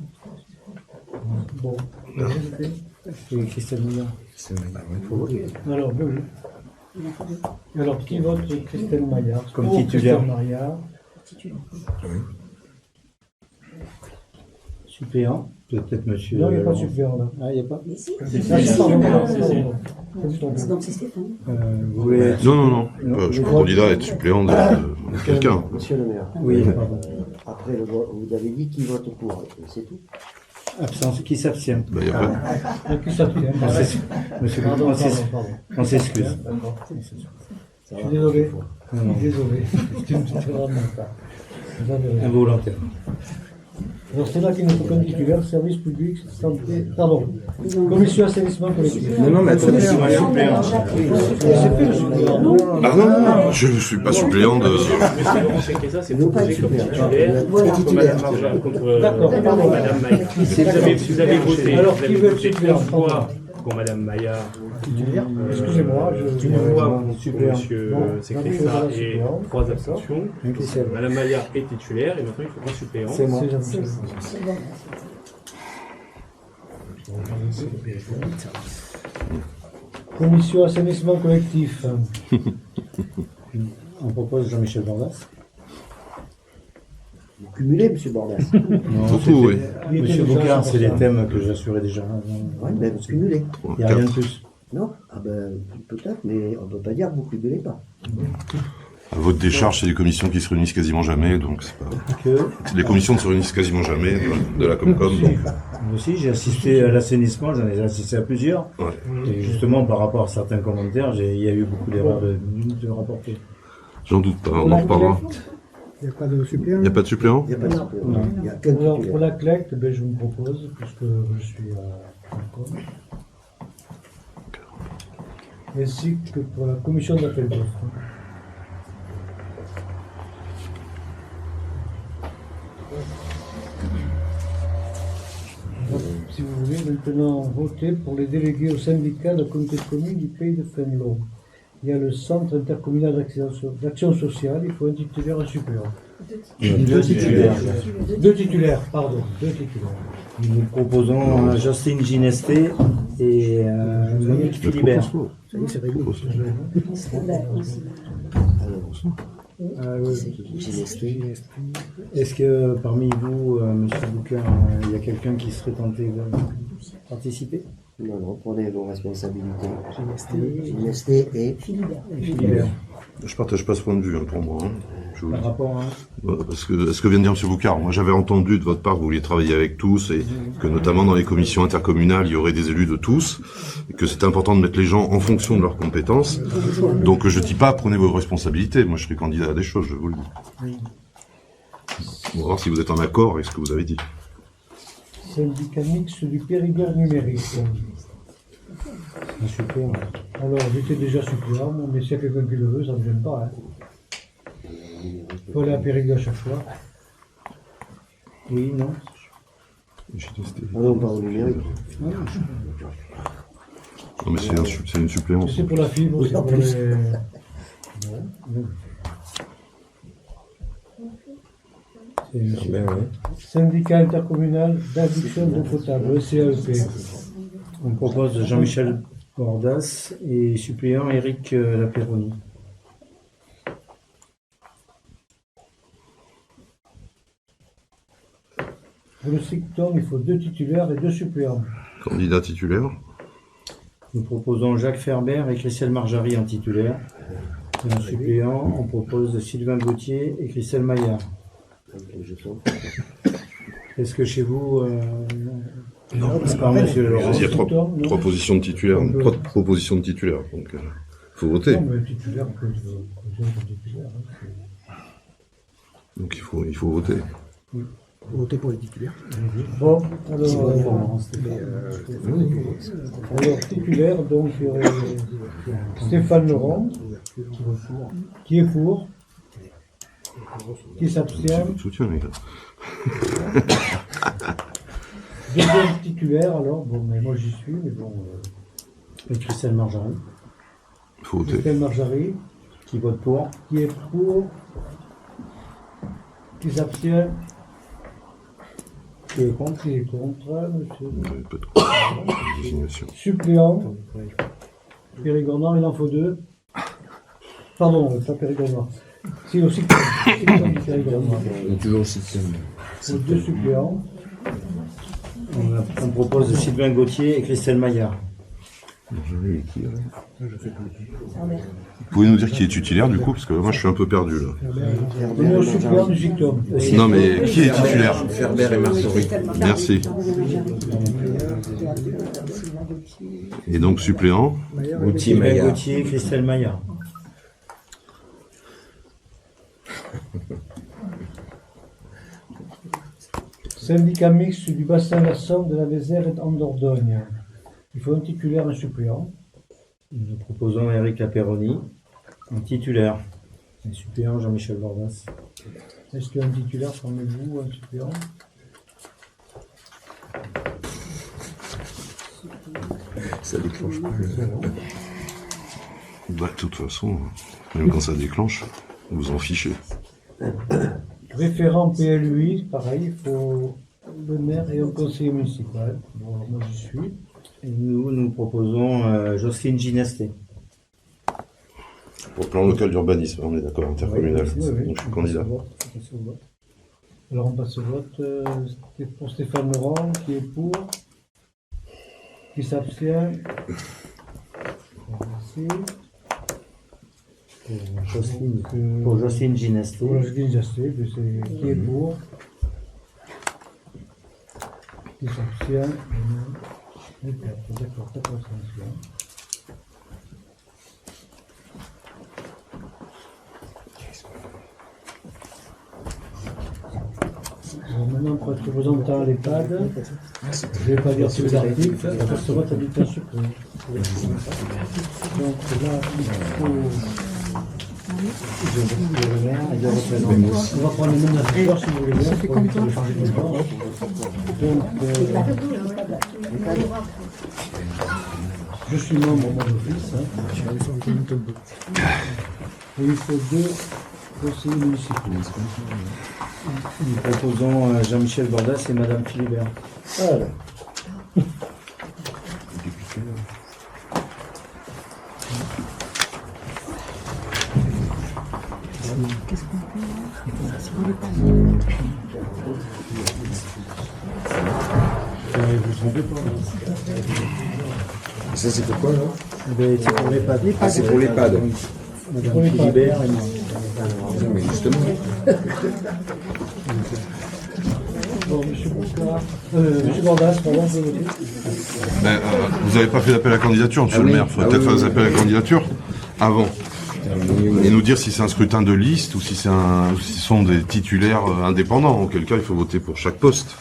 Speaker 2: Bon.
Speaker 5: Oui, Christelle Maillard.
Speaker 2: Alors, oui. Alors, qui vote Christelle Maillard?
Speaker 5: Comme
Speaker 2: Pour
Speaker 5: titulaire.
Speaker 2: Christelle Maillard.
Speaker 5: Suppléant, peut-être monsieur.
Speaker 2: Non, il n'y a pas de
Speaker 5: Laurent.
Speaker 2: suppléant là.
Speaker 5: Ah, il n'y a pas.
Speaker 9: Mais si,
Speaker 2: Ah, pardon, pardon.
Speaker 9: donc c'est Stéphane.
Speaker 5: Vous voulez.
Speaker 3: Non.
Speaker 5: Non,
Speaker 3: Je suis candidat à être suppléant de quelqu'un.
Speaker 1: Monsieur le maire,
Speaker 5: Oui,
Speaker 1: après le vote, vous avez dit qui vote pour, et c'est tout.
Speaker 5: absence, qui s'abstient.
Speaker 3: Bah, y a pas...
Speaker 2: Donc, qui s'abstient?
Speaker 5: Monsieur
Speaker 2: Pardon,
Speaker 5: Bouton,
Speaker 2: pardon.
Speaker 5: on s'excuse.
Speaker 2: Je suis désolé.
Speaker 5: Non, non.
Speaker 2: Désolé. C'est une petite erreur de ma part. Vous avez raison.
Speaker 5: Involontaire.
Speaker 2: Alors c'est là qu'il nous faut qu'un titulaire, service public, santé, pardon, commission assainissement collectif.
Speaker 6: Non, mais attendez, c'est moi suppléant.
Speaker 2: C'est plus le suppléant.
Speaker 3: Ah non, je ne suis pas suppléant de...
Speaker 8: C'est proposé comme titulaire
Speaker 1: Voilà.
Speaker 8: contre Madame Marja, contre
Speaker 2: D'accord, pardon.
Speaker 8: Madame Maillard. Vous avez voté,
Speaker 2: Alors,
Speaker 8: vous
Speaker 2: qui
Speaker 8: avez
Speaker 2: veut
Speaker 8: voté
Speaker 2: suppléant,
Speaker 8: une fois pour Madame Maillard,
Speaker 2: Titulaire. Excusez-moi, je...
Speaker 8: une fois pour
Speaker 5: suppléant.
Speaker 8: Monsieur
Speaker 2: Bon,
Speaker 8: Secrétaire
Speaker 2: donc,
Speaker 8: et
Speaker 2: suppléant.
Speaker 8: 3 abstentions.
Speaker 5: Christelle.
Speaker 8: Madame Maillard est titulaire et maintenant il faudra suppléant.
Speaker 5: C'est moi.
Speaker 2: C'est gentil. Commission assainissement collectif.
Speaker 5: On propose Jean-Michel Bordas.
Speaker 1: Vous cumulez, monsieur Bordas.
Speaker 5: Non,
Speaker 3: Beaucoup, oui.
Speaker 2: Il était
Speaker 5: Monsieur
Speaker 2: déjà
Speaker 5: Boucard,
Speaker 2: sur
Speaker 5: c'est les
Speaker 2: ça.
Speaker 5: thèmes que j'assurais déjà.
Speaker 1: Oui, mais vous cumulez.
Speaker 5: Il n'y a rien de plus.
Speaker 1: Non? Ah ben, peut-être, mais on ne peut pas dire que vous ne cumulez pas.
Speaker 3: À votre décharge, c'est des commissions qui se réunissent quasiment jamais, donc c'est pas... Les commissions ne se réunissent quasiment jamais de la Comcom, donc...
Speaker 5: Moi aussi, j'ai assisté à l'assainissement, j'en ai assisté à plusieurs.
Speaker 3: Ouais.
Speaker 5: Et justement, par rapport à certains commentaires, il y a eu beaucoup d'erreurs de rapporter.
Speaker 3: J'en doute pas, on en reparlera.
Speaker 8: Il n'y a pas de suppléant.
Speaker 3: Il n'y a pas de suppléant?
Speaker 1: Il n'y a pas de suppléant. Il n'y a qu'un
Speaker 2: Alors, pour
Speaker 1: titulaire.
Speaker 2: la collecte, ben, je vous propose, puisque je suis à Comcom, ainsi que pour la commission d'appel d'offres. Donc, si vous voulez maintenant voter pour les délégués au syndicat de comité de communes du pays de Fenelon. Il y a le centre intercommunal d'action sociale, il faut un titulaire et un suppléant.
Speaker 5: Deux titulaires.
Speaker 2: Deux titulaires, pardon, deux titulaires.
Speaker 5: Nous proposons Jocelyne Ginesté et Monique Philibert.
Speaker 8: Ça y est, c'est réglé.
Speaker 5: Est-ce que parmi vous, Monsieur Bouquin, il y a quelqu'un qui serait tenté de participer?
Speaker 1: Non, prenez vos responsabilités. Ginesté et
Speaker 5: Philibert.
Speaker 3: Je partage pas ce point de vue, pour moi. Je vous le
Speaker 5: Par
Speaker 3: dis.
Speaker 5: rapport à...
Speaker 3: Parce que ce que vient de dire M. Boucard, moi j'avais entendu de votre part que vous vouliez travailler avec tous et que notamment dans les commissions intercommunales il y aurait des élus de tous et que c'est important de mettre les gens en fonction de leurs compétences. Donc je dis pas prenez vos responsabilités, moi je serai candidat à des choses, je vous le dis. On va voir si vous êtes en accord avec ce que vous avez dit.
Speaker 2: Syndicat mixte du Périgord numérique.
Speaker 5: Un suppléant.
Speaker 2: Alors, j'étais déjà suppléant, mais s'il y a quelqu'un qui le veut, ça ne me gêne pas. Hein. Il faut aller à Périgord chaque fois.
Speaker 5: Oui, non.
Speaker 1: Ah non, pas au numérique.
Speaker 3: Non mais c'est une suppléance.
Speaker 2: C'est pour la fibre, c'est pour les...
Speaker 5: C'est une suppléant.
Speaker 2: Syndicat intercommunal d'adduction d'eau potable, CAEP.
Speaker 5: On propose Jean-Michel Bordas et suppléant Éric Lapéroni.
Speaker 2: Pour le SICTON, il faut deux titulaires et deux suppléants.
Speaker 3: Candidat titulaire.
Speaker 5: Nous proposons Jacques Ferber et Christelle Marjary en titulaire. Et en suppléant, on propose Sylvain Gauthier et Christelle Maillard. Est-ce que chez vous...
Speaker 3: Non,
Speaker 5: c'est pas monsieur Laurent.
Speaker 3: il y a trois positions de titulaires, trois propositions de titulaires, donc faut voter.
Speaker 2: Non, mais titulaire, on peut dire titulaire. Hein,
Speaker 3: Donc il faut voter.
Speaker 8: Voter pour les titulaires.
Speaker 2: bon, alors titulaire, donc il y aurait Stéphane Laurent, qui est pour, qui s'abstient.
Speaker 3: C'est votre soutien, les gars.
Speaker 2: Deuxième titulaire, alors, bon, mais moi j'y suis, mais bon,
Speaker 5: Et Christelle Marjary,
Speaker 3: Il faut voter.
Speaker 2: Christelle Marjary,
Speaker 5: qui vote pour.
Speaker 2: qui est pour, qui s'abstient,
Speaker 5: Qui est contre.
Speaker 2: qui est contre, monsieur.
Speaker 3: Vous n'avez pas de désignation.
Speaker 2: Suppléant, Périgord Nord, il en faut deux. Pardon, pas Périgord Nord. C'est aussi Périgord Nord.
Speaker 6: On est toujours au système.
Speaker 2: Il faut deux suppléants.
Speaker 5: On propose Sylvain Gauthier et Christelle Maillard.
Speaker 3: Vous pouvez nous dire qui est titulaire du coup, parce que moi je suis un peu perdu là.
Speaker 2: On est au suppléant du dictum.
Speaker 3: Non mais qui est titulaire?
Speaker 6: Ferber et Martori.
Speaker 3: Merci. Et donc suppléant?
Speaker 6: Gauthier,
Speaker 5: Sylvain
Speaker 6: Maillard.
Speaker 5: Gauthier et Christelle Maillard.
Speaker 2: Syndicat mixte du bassin versant de la Vézère et en Dordogne. Il faut un titulaire, un suppléant.
Speaker 5: Nous proposons Eric Aperoni, un titulaire. Un suppléant Jean-Michel Bordas.
Speaker 2: Est-ce qu'il y a un titulaire parmi vous, un suppléant?
Speaker 6: Ça déclenche pas le...
Speaker 3: Bah de toute façon, même quand ça déclenche, vous en fichez.
Speaker 2: Référent PLUI, pareil, il faut le maire et un conseiller municipal. Bon, moi j'y suis.
Speaker 5: Et nous proposons Jocelyne Ginesté.
Speaker 3: Pour le plan local d'urbanisme, on est d'accord, intercommunal.
Speaker 2: Oui, oui.
Speaker 3: Donc je suis candidat.
Speaker 2: On passe au vote. Alors on passe au vote. C'était pour Stéphane Laurent, qui est pour, qui s'abstient. Merci.
Speaker 5: Pour Jocelyne Ginesté.
Speaker 2: Pour Jocelyne Ginesté, qui est pour, qui s'abstient. D'accord, 4 abstentions. Alors maintenant, pour être représentant à l'EHPAD, je ne vais pas dire tous les articles, parce que votre habitat supprimé. Donc là, il faut. On va prendre les mêmes affaires si vous voulez bien. Ça fait combien de temps? Donc, je suis membre de l'office. Et il faut 2 conseillers municipaux.
Speaker 5: Nous proposons Jean-Michel Bordas et Madame Philibert.
Speaker 2: Voilà.
Speaker 9: Qu'est-ce qu'on fait là?
Speaker 6: Ça c'est pourquoi là?
Speaker 5: C'est pour l'EHPAD.
Speaker 6: Ah c'est pour l'EHPAD.
Speaker 5: Madame Philibert et moi.
Speaker 6: Non mais justement.
Speaker 2: Bon, monsieur Boucard, monsieur Bordas, pardon, je veux dire.
Speaker 3: Ben, vous n'avez pas fait l'appel à candidature, monsieur le maire. Il faudrait peut-être faire des appels à candidature avant. Et nous dire si c'est un scrutin de liste ou si ce sont des titulaires indépendants. Auquel cas, il faut voter pour chaque poste.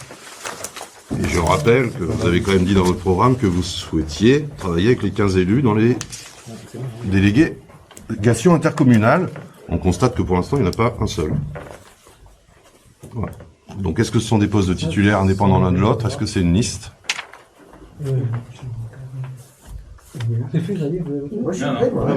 Speaker 3: Et je rappelle que vous avez quand même dit dans votre programme que vous souhaitiez travailler avec les 15 élus dans les délégations intercommunales. On constate que pour l'instant, il n'y en a pas un seul. Voilà. Donc, est-ce que ce sont des postes de titulaires indépendants l'un de l'autre? Est-ce que c'est une liste?
Speaker 2: C'est fait, j'allais vous avez
Speaker 1: Moi, je suis prêt, moi. Non.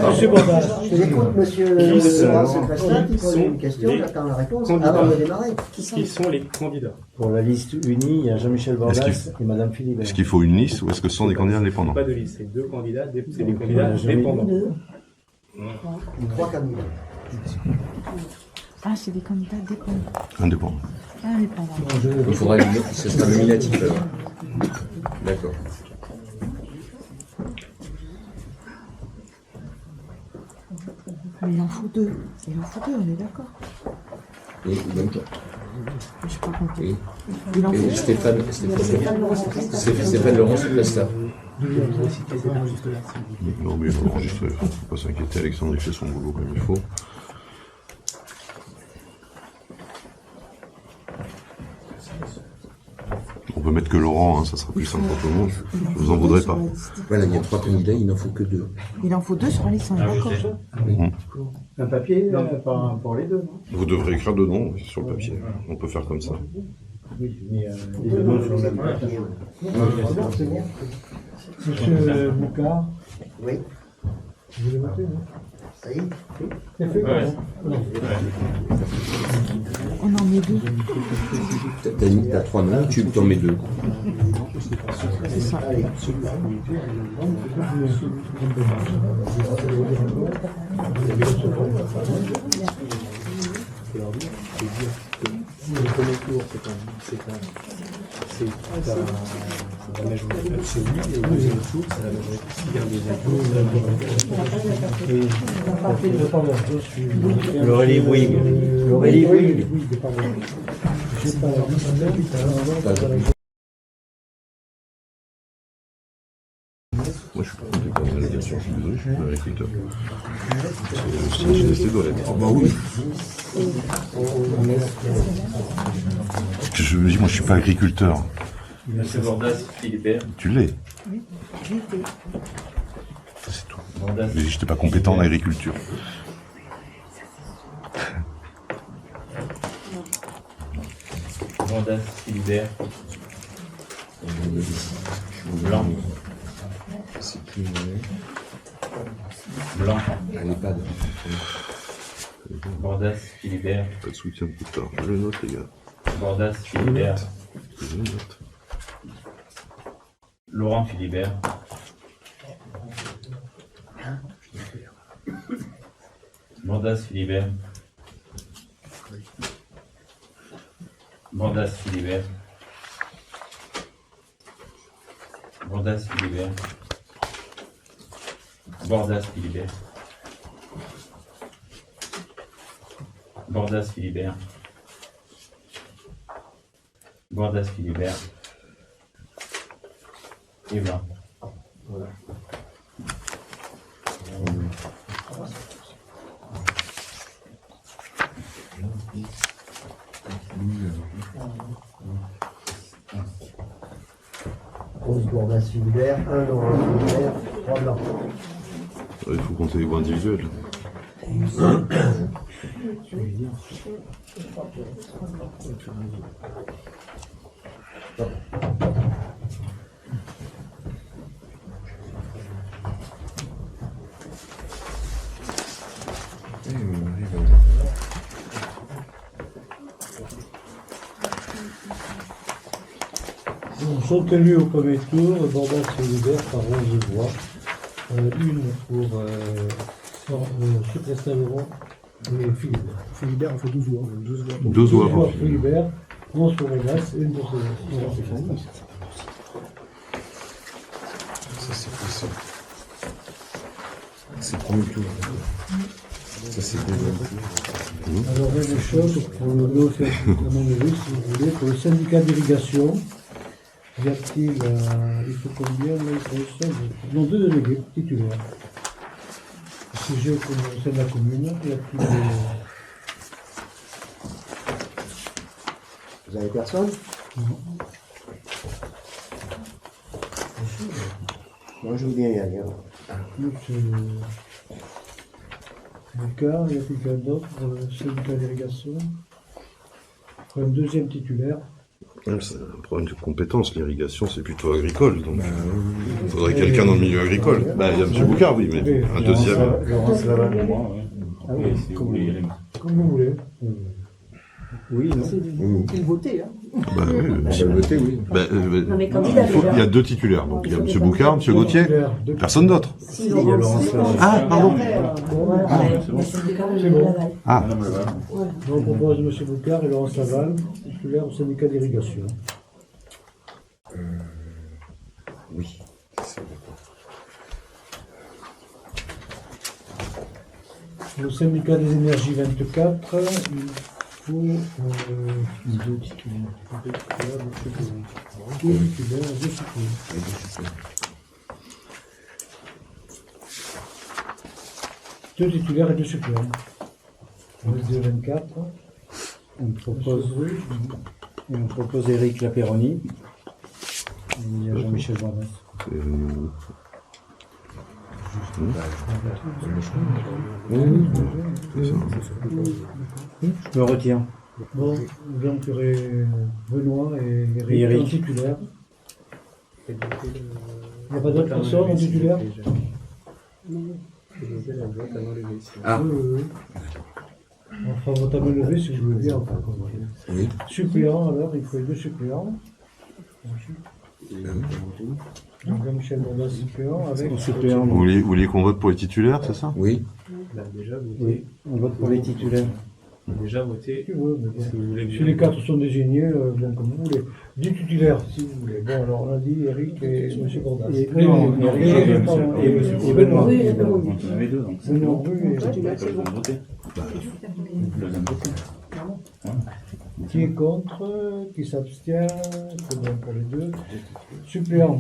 Speaker 2: Monsieur Bordas,
Speaker 1: J'écoute monsieur le secrétaire qui pose une question, j'attends la réponse avant de démarrer.
Speaker 8: Qui sont les candidats?
Speaker 5: Pour la liste unie, il y a Jean-Michel Bordas et Madame Philibert.
Speaker 3: Est-ce qu'il faut une liste ou est-ce que ce sont des candidats indépendants?
Speaker 8: Pas de liste, c'est 2 candidats, c'est des candidats dépendants.
Speaker 1: 3 candidats.
Speaker 9: Ah, c'est des candidats dépendants.
Speaker 3: Indépendants.
Speaker 9: Ah, dépendants.
Speaker 6: Il faudra que ce sera nominatif alors. D'accord.
Speaker 9: Mais il en faut 2. Il en faut 2, on est d'accord.
Speaker 6: Et donc,
Speaker 9: Je n'ai pas compris.
Speaker 6: oui.
Speaker 9: Il en
Speaker 6: Et
Speaker 9: faut
Speaker 6: Stéphane Laurent se place là.
Speaker 3: Non, mais il faut enregistrer. Il ne faut pas s'inquiéter. Alexandre, il fait son boulot comme il faut. On peut mettre que Laurent, hein, ça sera plus simple pour tout le monde. Je vous en voudrais pas.
Speaker 6: Voilà, il y a 3 candidats, il n'en faut que 2.
Speaker 9: Il en faut 2 sur la liste, on est d'accord.
Speaker 5: Un papier pour les deux, non?
Speaker 3: Vous devrez écrire 2 noms sur le papier. On peut faire comme ça.
Speaker 5: Oui, mais les deux noms sur le même papier.
Speaker 2: monsieur Boucard,
Speaker 1: Oui,
Speaker 2: vous voulez voter, non?
Speaker 1: ça y est.
Speaker 2: C'est fait,
Speaker 9: On en met 2.
Speaker 6: T'as 3 noms, tu t'en mets 2.
Speaker 9: C'est ça.
Speaker 1: Allez.
Speaker 8: Le premier tour, c'est la majorité absolue, et le deuxième tour, c'est la majorité qui vient des accords.
Speaker 5: L'Aurélie Bouygues. L'Aurélie Bouygues.
Speaker 2: J'ai pas la liste
Speaker 3: Moi, je suis pas contre les délégation, je suis désolé, je suis pas agriculteur. C'est doit l'être. Bah oui. Parce que je me dis, moi, je suis pas agriculteur.
Speaker 10: Monsieur Bordas, Philibert.
Speaker 3: Tu l'es.
Speaker 9: Oui, j'ai été.
Speaker 3: C'est tout.
Speaker 10: Bordas.
Speaker 3: Mais j'étais pas compétent en agriculture.
Speaker 10: Bordas, Philibert. Blanc.
Speaker 6: C'est plus
Speaker 10: Blanc.
Speaker 6: elle n'est pas de.
Speaker 10: Bordas, Philibert.
Speaker 3: Pas de soutien de plus tard. Je le note, les gars.
Speaker 10: Bordas, Philibert.
Speaker 3: Je le note.
Speaker 10: Laurent Philibert. Bordas, Philibert. Bordas, Philibert. Bordas, Philibert. Bordas, Philibert. Bordas, Philibert. Bordas, Philibert. Et blanc. Voilà.
Speaker 1: Rose Bordas Philibert, 1 Laurent Philibert, 3 blancs.
Speaker 3: Il faut compter les voix individuelles.
Speaker 2: Sont élus au premier tour Bordas Philibert par 11 voix. Une pour Christophe Laurent et Philibert. Philibert, on fait 12 voix.
Speaker 3: 12 voix pour
Speaker 2: Philibert, 11 pour Bordas et 1 pour Laurent.
Speaker 6: Ça, c'est possible. C'est le premier tour. Ça, c'est le deuxième tour.
Speaker 2: Alors, même chose pour le faire à mon avis, si vous voulez, pour le syndicat d'irrigation. Y a-t-il, il faut combien là, il faut 16, non, 2 délégués titulaires. Siégé au sein de la commune, y a-t-il
Speaker 1: Vous avez personne? Moi, je veux bien y aller.
Speaker 2: Monsieur Boucard, y a-t-il quelqu'un d'autre pour le syndicat d'irrigation? Pour un deuxième titulaire.
Speaker 3: C'est un problème de compétence. L'irrigation, c'est plutôt agricole. Donc, il faudrait quelqu'un dans le milieu agricole. Bah, il y a M. Boucard, oui, mais un deuxième.
Speaker 5: Laurence Laval, moi, oui.
Speaker 2: Ah oui, comme vous voulez.
Speaker 5: Oui, non.
Speaker 7: Il votait, hein.
Speaker 3: Bah, oui,
Speaker 6: On va voter, oui.
Speaker 3: bah,
Speaker 9: Non, mais candidat,
Speaker 3: il y a 2 titulaires. Donc, il y a M. Boucard, M. Gauthier, personne d'autre.
Speaker 9: Si,
Speaker 5: Il y a Laurence Laval.
Speaker 3: Ah, pardon.
Speaker 9: Voilà,
Speaker 2: C'est bon.
Speaker 3: Ah,
Speaker 2: On propose M. Boucard et Laurence Laval, titulaire au syndicat d'irrigation.
Speaker 6: Oui. C'est d'accord.
Speaker 2: Le syndicat des énergies 24, il faut 2 titulaires. 2 titulaires, 2 suppléants. 2 titulaires et 2 suppléants. On est de 24.
Speaker 5: On propose Éric Lapéroni. Il y a Jean-Michel Bordas. Je me retiens.
Speaker 2: Bon, donc il y aurait Benoît et
Speaker 5: Et
Speaker 2: Eric
Speaker 5: Eric.
Speaker 2: en titulaire. Il n'y a pas d'autres personnes en titulaire?
Speaker 6: Ah.
Speaker 2: Oui. On fera vote à main levée si vous voulez bien. Enfin,
Speaker 6: Oui.
Speaker 2: suppléant alors, il faut 2 suppléants. Donc Jean-Michel Bordas suppléant avec.
Speaker 5: En suppléant,
Speaker 3: vous voulez qu'on vote pour les titulaires, c'est ça?
Speaker 6: Oui.
Speaker 2: Bah,
Speaker 5: oui, on vote pour les titulaires.
Speaker 8: déjà voté.
Speaker 2: Tu veux, mais bon.
Speaker 8: Est-ce que vous voulez
Speaker 2: Si les quatre sont désignés, bien comme vous voulez. 10 titulaires, si vous voulez. Bon, alors on a dit Eric et M. Bordas.
Speaker 5: Non, Eric et Benoît.
Speaker 7: Oui,
Speaker 10: On avait deux, donc c'est
Speaker 2: Benoît,
Speaker 10: bon.
Speaker 2: oui,
Speaker 10: Pas besoin de voter. Pas besoin de voter.
Speaker 2: Qui est contre? Qui s'abstient? C'est bon pour les deux. Suppléants.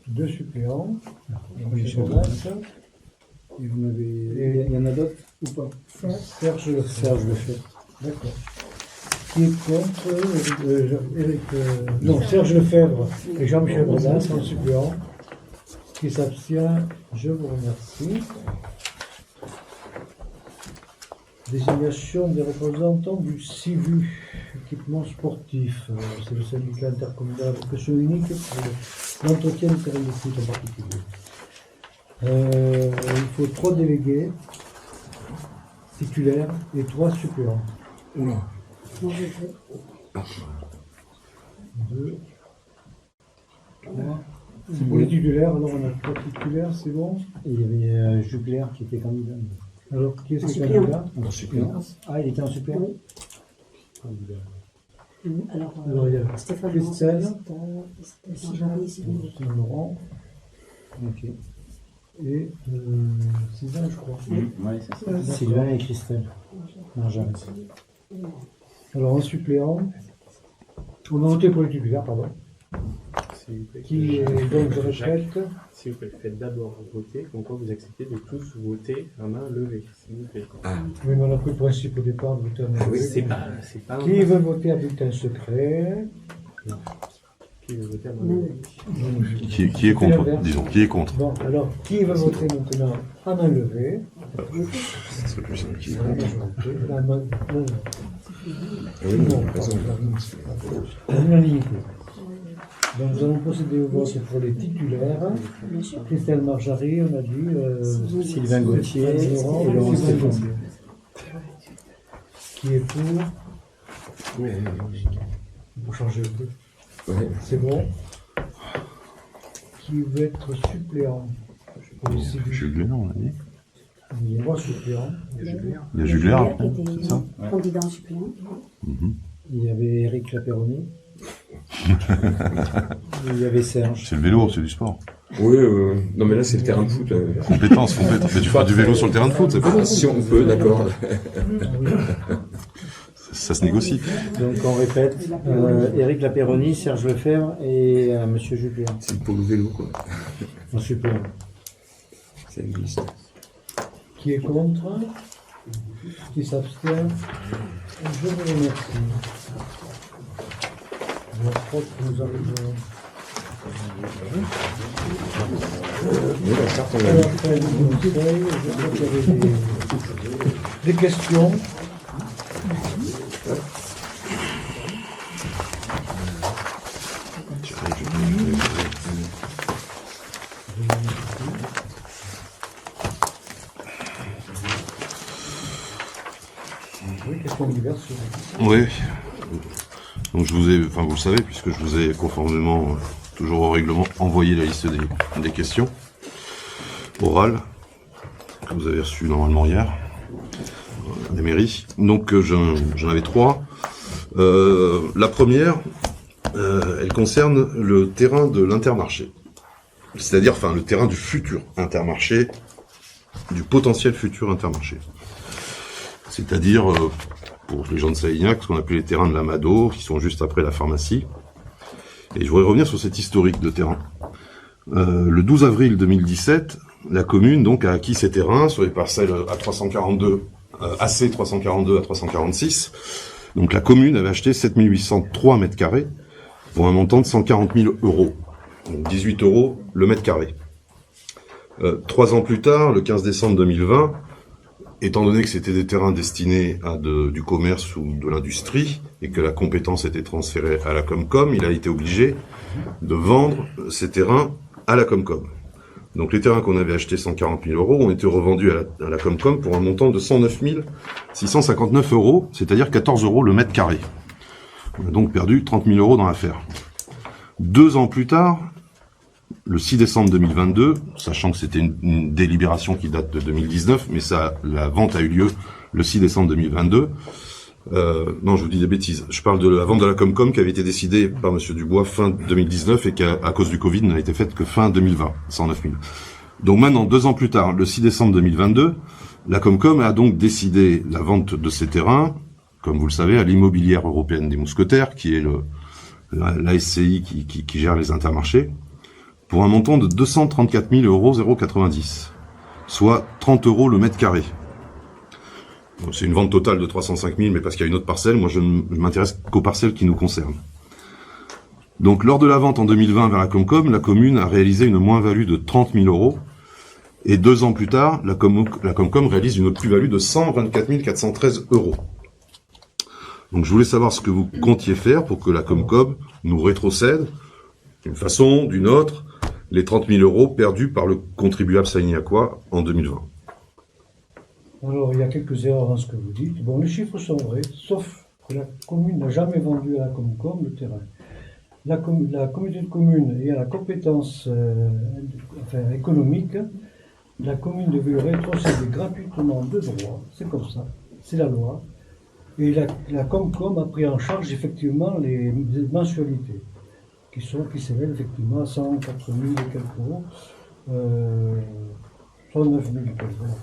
Speaker 2: 2 suppléants. Donc, M. Bordas.
Speaker 5: Et vous n'avez... Il y en a d'autres ou pas?
Speaker 2: Serge Lefebvre. D'accord. Qui est contre? Non, Serge Lefebvre et Jean-Michel Bordas en suppléant. Qui s'abstient? Je vous remercie. Désignation des représentants du CIVU, équipement sportif. C'est le syndicat intercommunal question unique pour l'entretien du terrain de foot en particulier. Il faut 3 délégués titulaires et 3 suppléants.
Speaker 6: Oula.
Speaker 2: 2, 3. Pour les titulaires, alors on a 3 titulaires, c'est bon.
Speaker 5: Et il y avait Jugler qui était candidat.
Speaker 2: Alors qui est ce
Speaker 9: suppléant.
Speaker 2: candidat?
Speaker 5: En suppléant. Ah, il était en suppléant?
Speaker 2: Alors il y a
Speaker 9: Stéphane
Speaker 2: Christelle, Laurent
Speaker 5: Ok.
Speaker 2: et Sylvain, je crois.
Speaker 10: Oui, c'est ça.
Speaker 5: Sylvain et Christelle. Marjane.
Speaker 2: Alors en suppléant, on a voté pour les titulaires, pardon.
Speaker 8: S'il vous plaît.
Speaker 2: Qui est donc, je répète,
Speaker 8: S'il vous plaît, faites d'abord voter, comme quoi vous acceptez de tous voter à main levée, s'il vous plaît.
Speaker 2: oui, mais on a pris le principe au départ de voter à main levée.
Speaker 8: C'est pas un
Speaker 2: Qui veut voter à bulletin secret?
Speaker 8: qui veut voter à main levée.
Speaker 3: Qui est contre, disons, qui est contre?
Speaker 2: Bon, alors, qui veut voter maintenant à main levée?
Speaker 3: C'est plus simple.
Speaker 2: La majorité, la main... Non,
Speaker 6: Oui,
Speaker 2: non,
Speaker 6: raison.
Speaker 2: l'unanimité. Donc nous allons procéder au vote pour les titulaires. Christelle Marjary, on a dit...
Speaker 5: Sylvain Gauthier et
Speaker 2: Laurent,
Speaker 5: Laurent
Speaker 2: Sylvain
Speaker 5: Stéphane.
Speaker 2: Gauthier. Qui est pour?
Speaker 6: Oui,
Speaker 2: Pour changer un peu.
Speaker 6: oui.
Speaker 2: C'est bon. Qui veut être suppléant? Pour les civils.
Speaker 3: Jugler, on a dit.
Speaker 2: Il y a 3 suppléants.
Speaker 3: Il y a Jugler, après,
Speaker 9: qui était
Speaker 3: c'est ça?
Speaker 9: candidat en suppléant.
Speaker 5: Il y avait Eric Laperoni. Il y avait Serge.
Speaker 3: C'est le vélo, c'est du sport.
Speaker 6: Oui, non mais là c'est le terrain de foot.
Speaker 3: Compétence. Mais tu feras du vélo sur le terrain de foot, c'est pas
Speaker 6: Si on peut, d'accord.
Speaker 3: ça se négocie.
Speaker 5: Donc on répète, Eric Laperoni, Serge Lefebvre et Monsieur Julien.
Speaker 6: C'est pour le vélo quoi.
Speaker 5: En suppléant.
Speaker 6: Ça existe.
Speaker 2: Qui est contre? Qui s'abstient? Je vous remercie. Je crois que nous arrivons.
Speaker 6: Oui, la carte on
Speaker 2: Et
Speaker 6: l'a vu.
Speaker 2: après le conseil, je crois qu'il y avait des questions. Oui, questions diverses.
Speaker 3: Oui. Donc je vous ai, enfin vous le savez, puisque je vous ai conformément toujours au règlement envoyé la liste des questions orales que vous avez reçues normalement hier des mairies. Donc j'en avais 3. La première, elle concerne le terrain de l'Intermarché, c'est-à-dire enfin le terrain du futur Intermarché, du potentiel futur Intermarché. C'est-à-dire, pour les gens de Salignac, ce qu'on appelle les terrains de la Mado, qui sont juste après la pharmacie. Et je voudrais revenir sur cet historique de terrain. Le 12 avril 2017, la commune donc a acquis ces terrains sur les parcelles à 342, AC 342 à 346. Donc la commune avait acheté 7803 mètres carrés pour un montant de 140 000 euros. Donc 18 euros le mètre carré. 3 ans plus tard, le 15 décembre 2020, étant donné que c'était des terrains destinés à du commerce ou de l'industrie, et que la compétence était transférée à la Comcom, il a été obligé de vendre ces terrains à la Comcom. Donc les terrains qu'on avait achetés 140 000 euros ont été revendus à la Comcom pour un montant de 109 659 euros, c'est-à-dire 14 euros le mètre carré. On a donc perdu 30 000 euros dans l'affaire. 2 ans plus tard, le 6 décembre 2022, sachant que c'était une délibération qui date de 2019, mais la vente a eu lieu le 6 décembre 2022. Non, je vous dis des bêtises. Je parle de la vente de la Comcom qui avait été décidée par Monsieur Dubois fin 2019 et qui, à cause du Covid, n'a été faite que fin 2020, 109 000. Donc maintenant, 2 ans plus tard, le 6 décembre 2022, la Comcom a donc décidé la vente de ces terrains, comme vous le savez, à l'Immobilière Européenne des Mousquetaires, qui est la SCI qui gère les intermarchés, pour un montant de 234 090 €, soit 30 € le mètre carré. C'est une vente totale de 305 000, mais parce qu'il y a une autre parcelle, moi je m'intéresse qu'aux parcelles qui nous concernent. Donc lors de la vente en 2020 vers la Comcom, la commune a réalisé une moins-value de 30 000 €, et 2 ans plus tard, la Comcom réalise une plus-value de 124 413 €. Donc je voulais savoir ce que vous comptiez faire pour que la Comcom nous rétrocède, d'une façon, d'une autre, les 30 000 € perdus par le contribuable sagnacois en 2020.
Speaker 2: Alors, il y a quelques erreurs dans ce que vous dites. Bon, les chiffres sont vrais, sauf que la commune n'a jamais vendu à la Comcom le terrain. La communauté de communes ayant la compétence économique, la commune devait le rétrocéder gratuitement de droit, c'est comme ça, c'est la loi. Et la Comcom a pris en charge effectivement les mensualités, qui s'élèvent effectivement à 104 000 et quelques euros, 109 000 et quelques euros.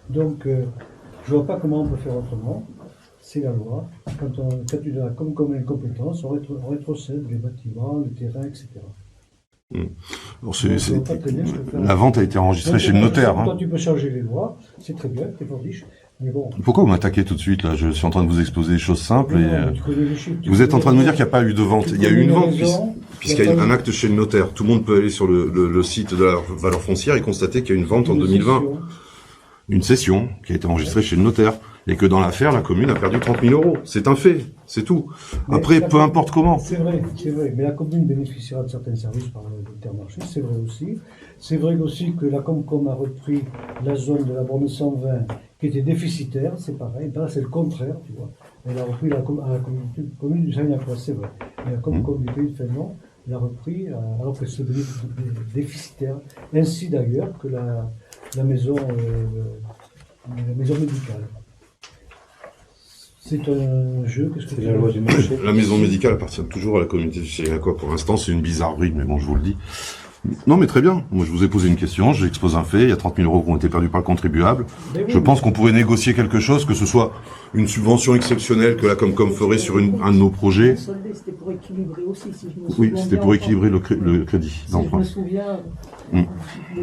Speaker 2: Donc, je ne vois pas comment on peut faire autrement. C'est la loi. Quand la Comcom a une compétence, on rétrocède les bâtiments, les terrains, etc.
Speaker 3: Alors la vente a été enregistrée chez le notaire.
Speaker 2: Quand tu peux changer les lois, c'est très bien, t'es pas riche. Mais bon.
Speaker 3: Pourquoi vous m'attaquez tout de suite là? Je suis en train de vous exposer des choses simples vous êtes en train de me dire qu'il n'y a pas eu de vente. Il y a eu une vente puisqu'il y a un acte chez le notaire. Tout le monde peut aller sur le site de la valeur foncière et constater qu'il y a une vente en 2020. Une cession qui a été enregistrée chez le notaire. Et que dans l'affaire, la commune a perdu 30 000 €. C'est un fait, c'est tout. Après, peu importe comment.
Speaker 2: C'est vrai. Mais la commune bénéficiera de certains services par l'Intermarché, c'est vrai aussi. C'est vrai aussi que la Comcom a repris la zone de la borne 120 qui était déficitaire, c'est pareil. Là, c'est le contraire, tu vois. Elle a repris la commune du Sagnacois, c'est vrai. Mais la Comcom du Pays de Fénelon l'a repris alors que c'est déficitaire. Ainsi d'ailleurs que la maison médicale. C'est un jeu, qu'est-ce que c'est la loi du marché?
Speaker 3: La maison médicale appartient toujours à la communauté du Sagnacois. Pour l'instant, c'est une bizarrerie, mais bon, je vous le dis. Non, mais très bien. Moi, je vous ai posé une question, j'expose un fait. Il y a 30 000 € qui ont été perdus par le contribuable. Je pense qu'on pourrait négocier quelque chose, que ce soit une subvention exceptionnelle que la Comcom ferait sur un de nos projets.
Speaker 7: C'était pour équilibrer aussi, si je me souviens.
Speaker 3: Oui, c'était pour équilibrer le crédit.
Speaker 7: Si je me souviens, le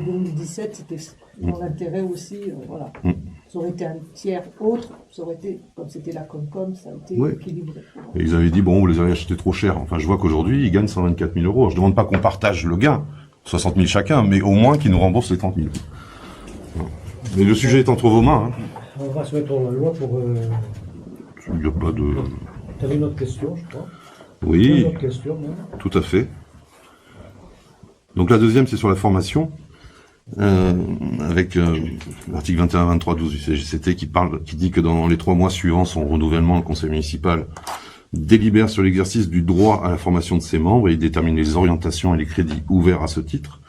Speaker 7: 2017, c'était dans l'intérêt aussi, voilà. Ça aurait été un tiers autre, ça aurait été, comme c'était la Comcom, ça a été équilibré.
Speaker 3: Et ils avaient dit, bon, vous les avez achetés trop cher. Enfin, je vois qu'aujourd'hui, ils gagnent 124 000 €. Je demande pas qu'on partage le gain, 60 000 chacun, mais au moins qu'ils nous remboursent les 30 000. Mais le sujet est entre vos mains.
Speaker 2: On va se mettre dans la loi pour...
Speaker 3: Il n'y a pas de...
Speaker 2: Tu avais une autre question, je crois.
Speaker 3: Oui,
Speaker 2: une autre question, même.
Speaker 3: Tout à fait. Donc la deuxième, c'est sur la formation. Avec l'article 21-23-12 du CGCT qui dit que dans les 3 mois suivant son renouvellement, le conseil municipal délibère sur l'exercice du droit à la formation de ses membres et il détermine les orientations et les crédits ouverts à ce titre.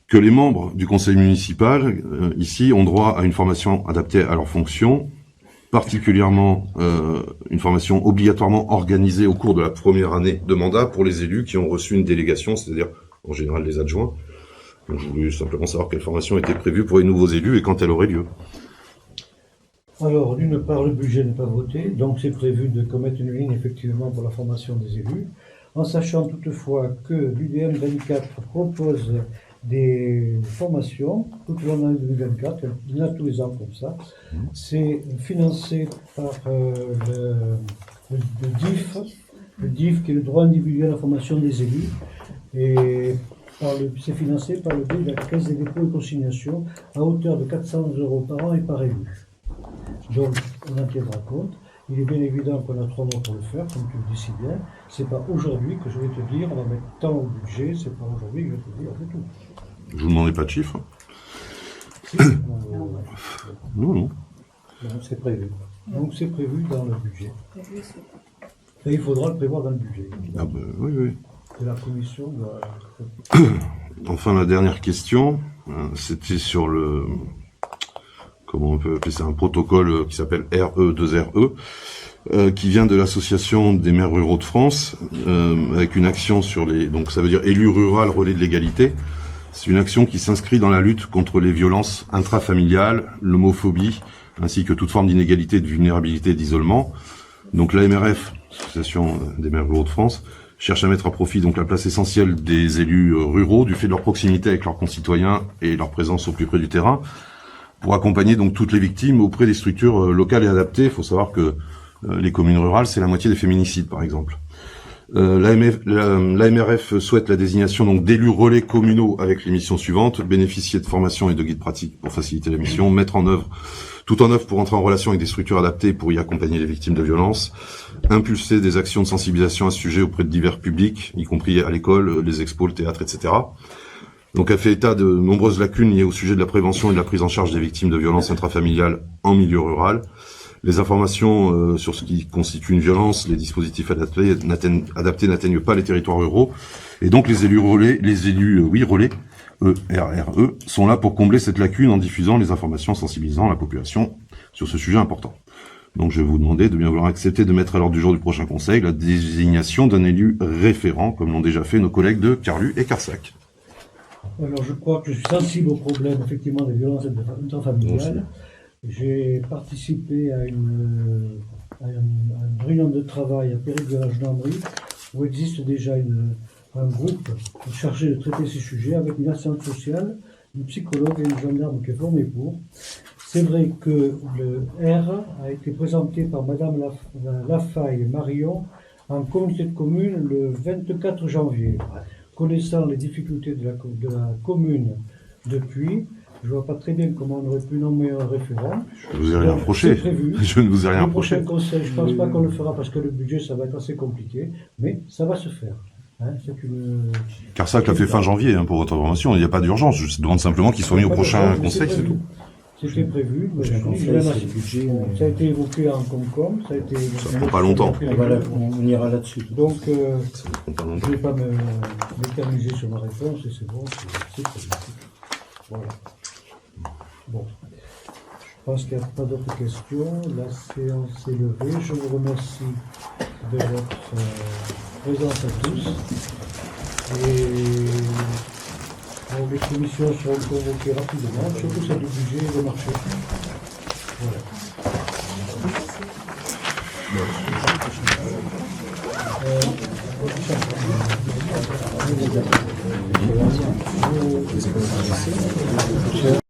Speaker 3: Que les membres du conseil municipal, ici, ont droit à une formation adaptée à leurs fonctions, particulièrement une formation obligatoirement organisée au cours de la première année de mandat pour les élus qui ont reçu une délégation, c'est-à-dire en général les adjoints. Donc, je voulais simplement savoir quelle formation était prévue pour les nouveaux élus et quand elle aurait lieu.
Speaker 2: Alors, d'une part, le budget n'est pas voté, donc c'est prévu de commettre une ligne effectivement pour la formation des élus, en sachant toutefois que l'UDM 24 propose des formations tout au long de l'année 2024, il y en a tous les ans comme ça. C'est financé par le DIF qui est le droit individuel à la formation des élus, et c'est financé par le biais de la Caisse des dépôts et consignations à hauteur de 400 € par an et par élu. Donc, on en tiendra compte. Il est bien évident qu'on a 3 mois pour le faire, comme tu le dis si bien. C'est pas aujourd'hui que je vais te dire, on va mettre tant au budget, c'est pas aujourd'hui que je vais te dire, c'est tout.
Speaker 3: Je vous demandais pas de chiffres. Non.
Speaker 2: Donc, c'est prévu. Donc, c'est prévu dans le budget. Et il faudra le prévoir dans le budget.
Speaker 3: Ah ben, oui.
Speaker 2: Que la commission doit...
Speaker 3: enfin, la dernière question, c'était sur le, comment on peut appeler ça, un protocole qui s'appelle RE2RE, qui vient de l'association des maires ruraux de France, avec une action sur les, donc ça veut dire élu rural, relais de l'égalité. C'est une action qui s'inscrit dans la lutte contre les violences intrafamiliales, l'homophobie, ainsi que toute forme d'inégalité, de vulnérabilité et d'isolement. Donc l'AMRF, Association des maires ruraux de France, cherche à mettre à profit donc la place essentielle des élus ruraux du fait de leur proximité avec leurs concitoyens et leur présence au plus près du terrain pour accompagner donc toutes les victimes auprès des structures locales et adaptées. Il faut savoir que les communes rurales, c'est la moitié des féminicides par exemple. L'AMRF souhaite la désignation donc d'élus relais communaux avec les missions suivantes: bénéficier de formation et de guides pratiques pour faciliter la mission, mettre en œuvre tout en œuvre pour entrer en relation avec des structures adaptées pour y accompagner les victimes de violences, impulser des actions de sensibilisation à ce sujet auprès de divers publics, y compris à l'école, les expos, le théâtre, etc. Donc elle fait état de nombreuses lacunes liées au sujet de la prévention et de la prise en charge des victimes de violences intrafamiliales en milieu rural. Les informations sur ce qui constitue une violence, les dispositifs adaptés n'atteignent pas les territoires ruraux. Et donc les élus relais, relais, ERRE, sont là pour combler cette lacune en diffusant les informations sensibilisant la population sur ce sujet important. Donc je vais vous demander de bien vouloir accepter de mettre à l'ordre du jour du prochain conseil la désignation d'un élu référent, comme l'ont déjà fait nos collègues de Carlu et Carsac.
Speaker 2: Alors je crois que je suis sensible au problème effectivement des violences intrafamiliales. J'ai participé à une réunion de travail à Péric de la gendarmerie où existe déjà un groupe chargé de traiter ces sujets avec une assistante sociale, une psychologue et une gendarme qui est formée pour. C'est vrai que le R a été présenté par Madame Lafaille Marion en comité de commune le 24 janvier. Connaissant les difficultés de la commune depuis, je ne vois pas très bien comment on aurait pu nommer un référent.
Speaker 3: Je ne vous ai rien reproché. Je ne vous ai rien reproché.
Speaker 2: Le prochain conseil, je ne pense pas qu'on le fera parce que le budget, ça va être assez compliqué, mais ça va se faire. Hein,
Speaker 3: Carsac l'a fait fin janvier, hein, pour votre information. Il n'y a pas d'urgence. Je demande simplement qu'il soit mis au prochain conseil, c'est tout.
Speaker 2: C'était prévu, mais ça a été évoqué en Concom, ça a été évoqué.
Speaker 3: Ça ne prend pas longtemps.
Speaker 5: On ira là-dessus.
Speaker 2: Donc, je ne vais pas m'éterniser sur ma réponse, et c'est bon, c'est prévu. Voilà. Bon. Je pense qu'il n'y a pas d'autres questions. La séance est levée. Je vous remercie de votre présence à tous. Et les commissions seront convoquées rapidement, surtout celle du budget et des marchés. Voilà.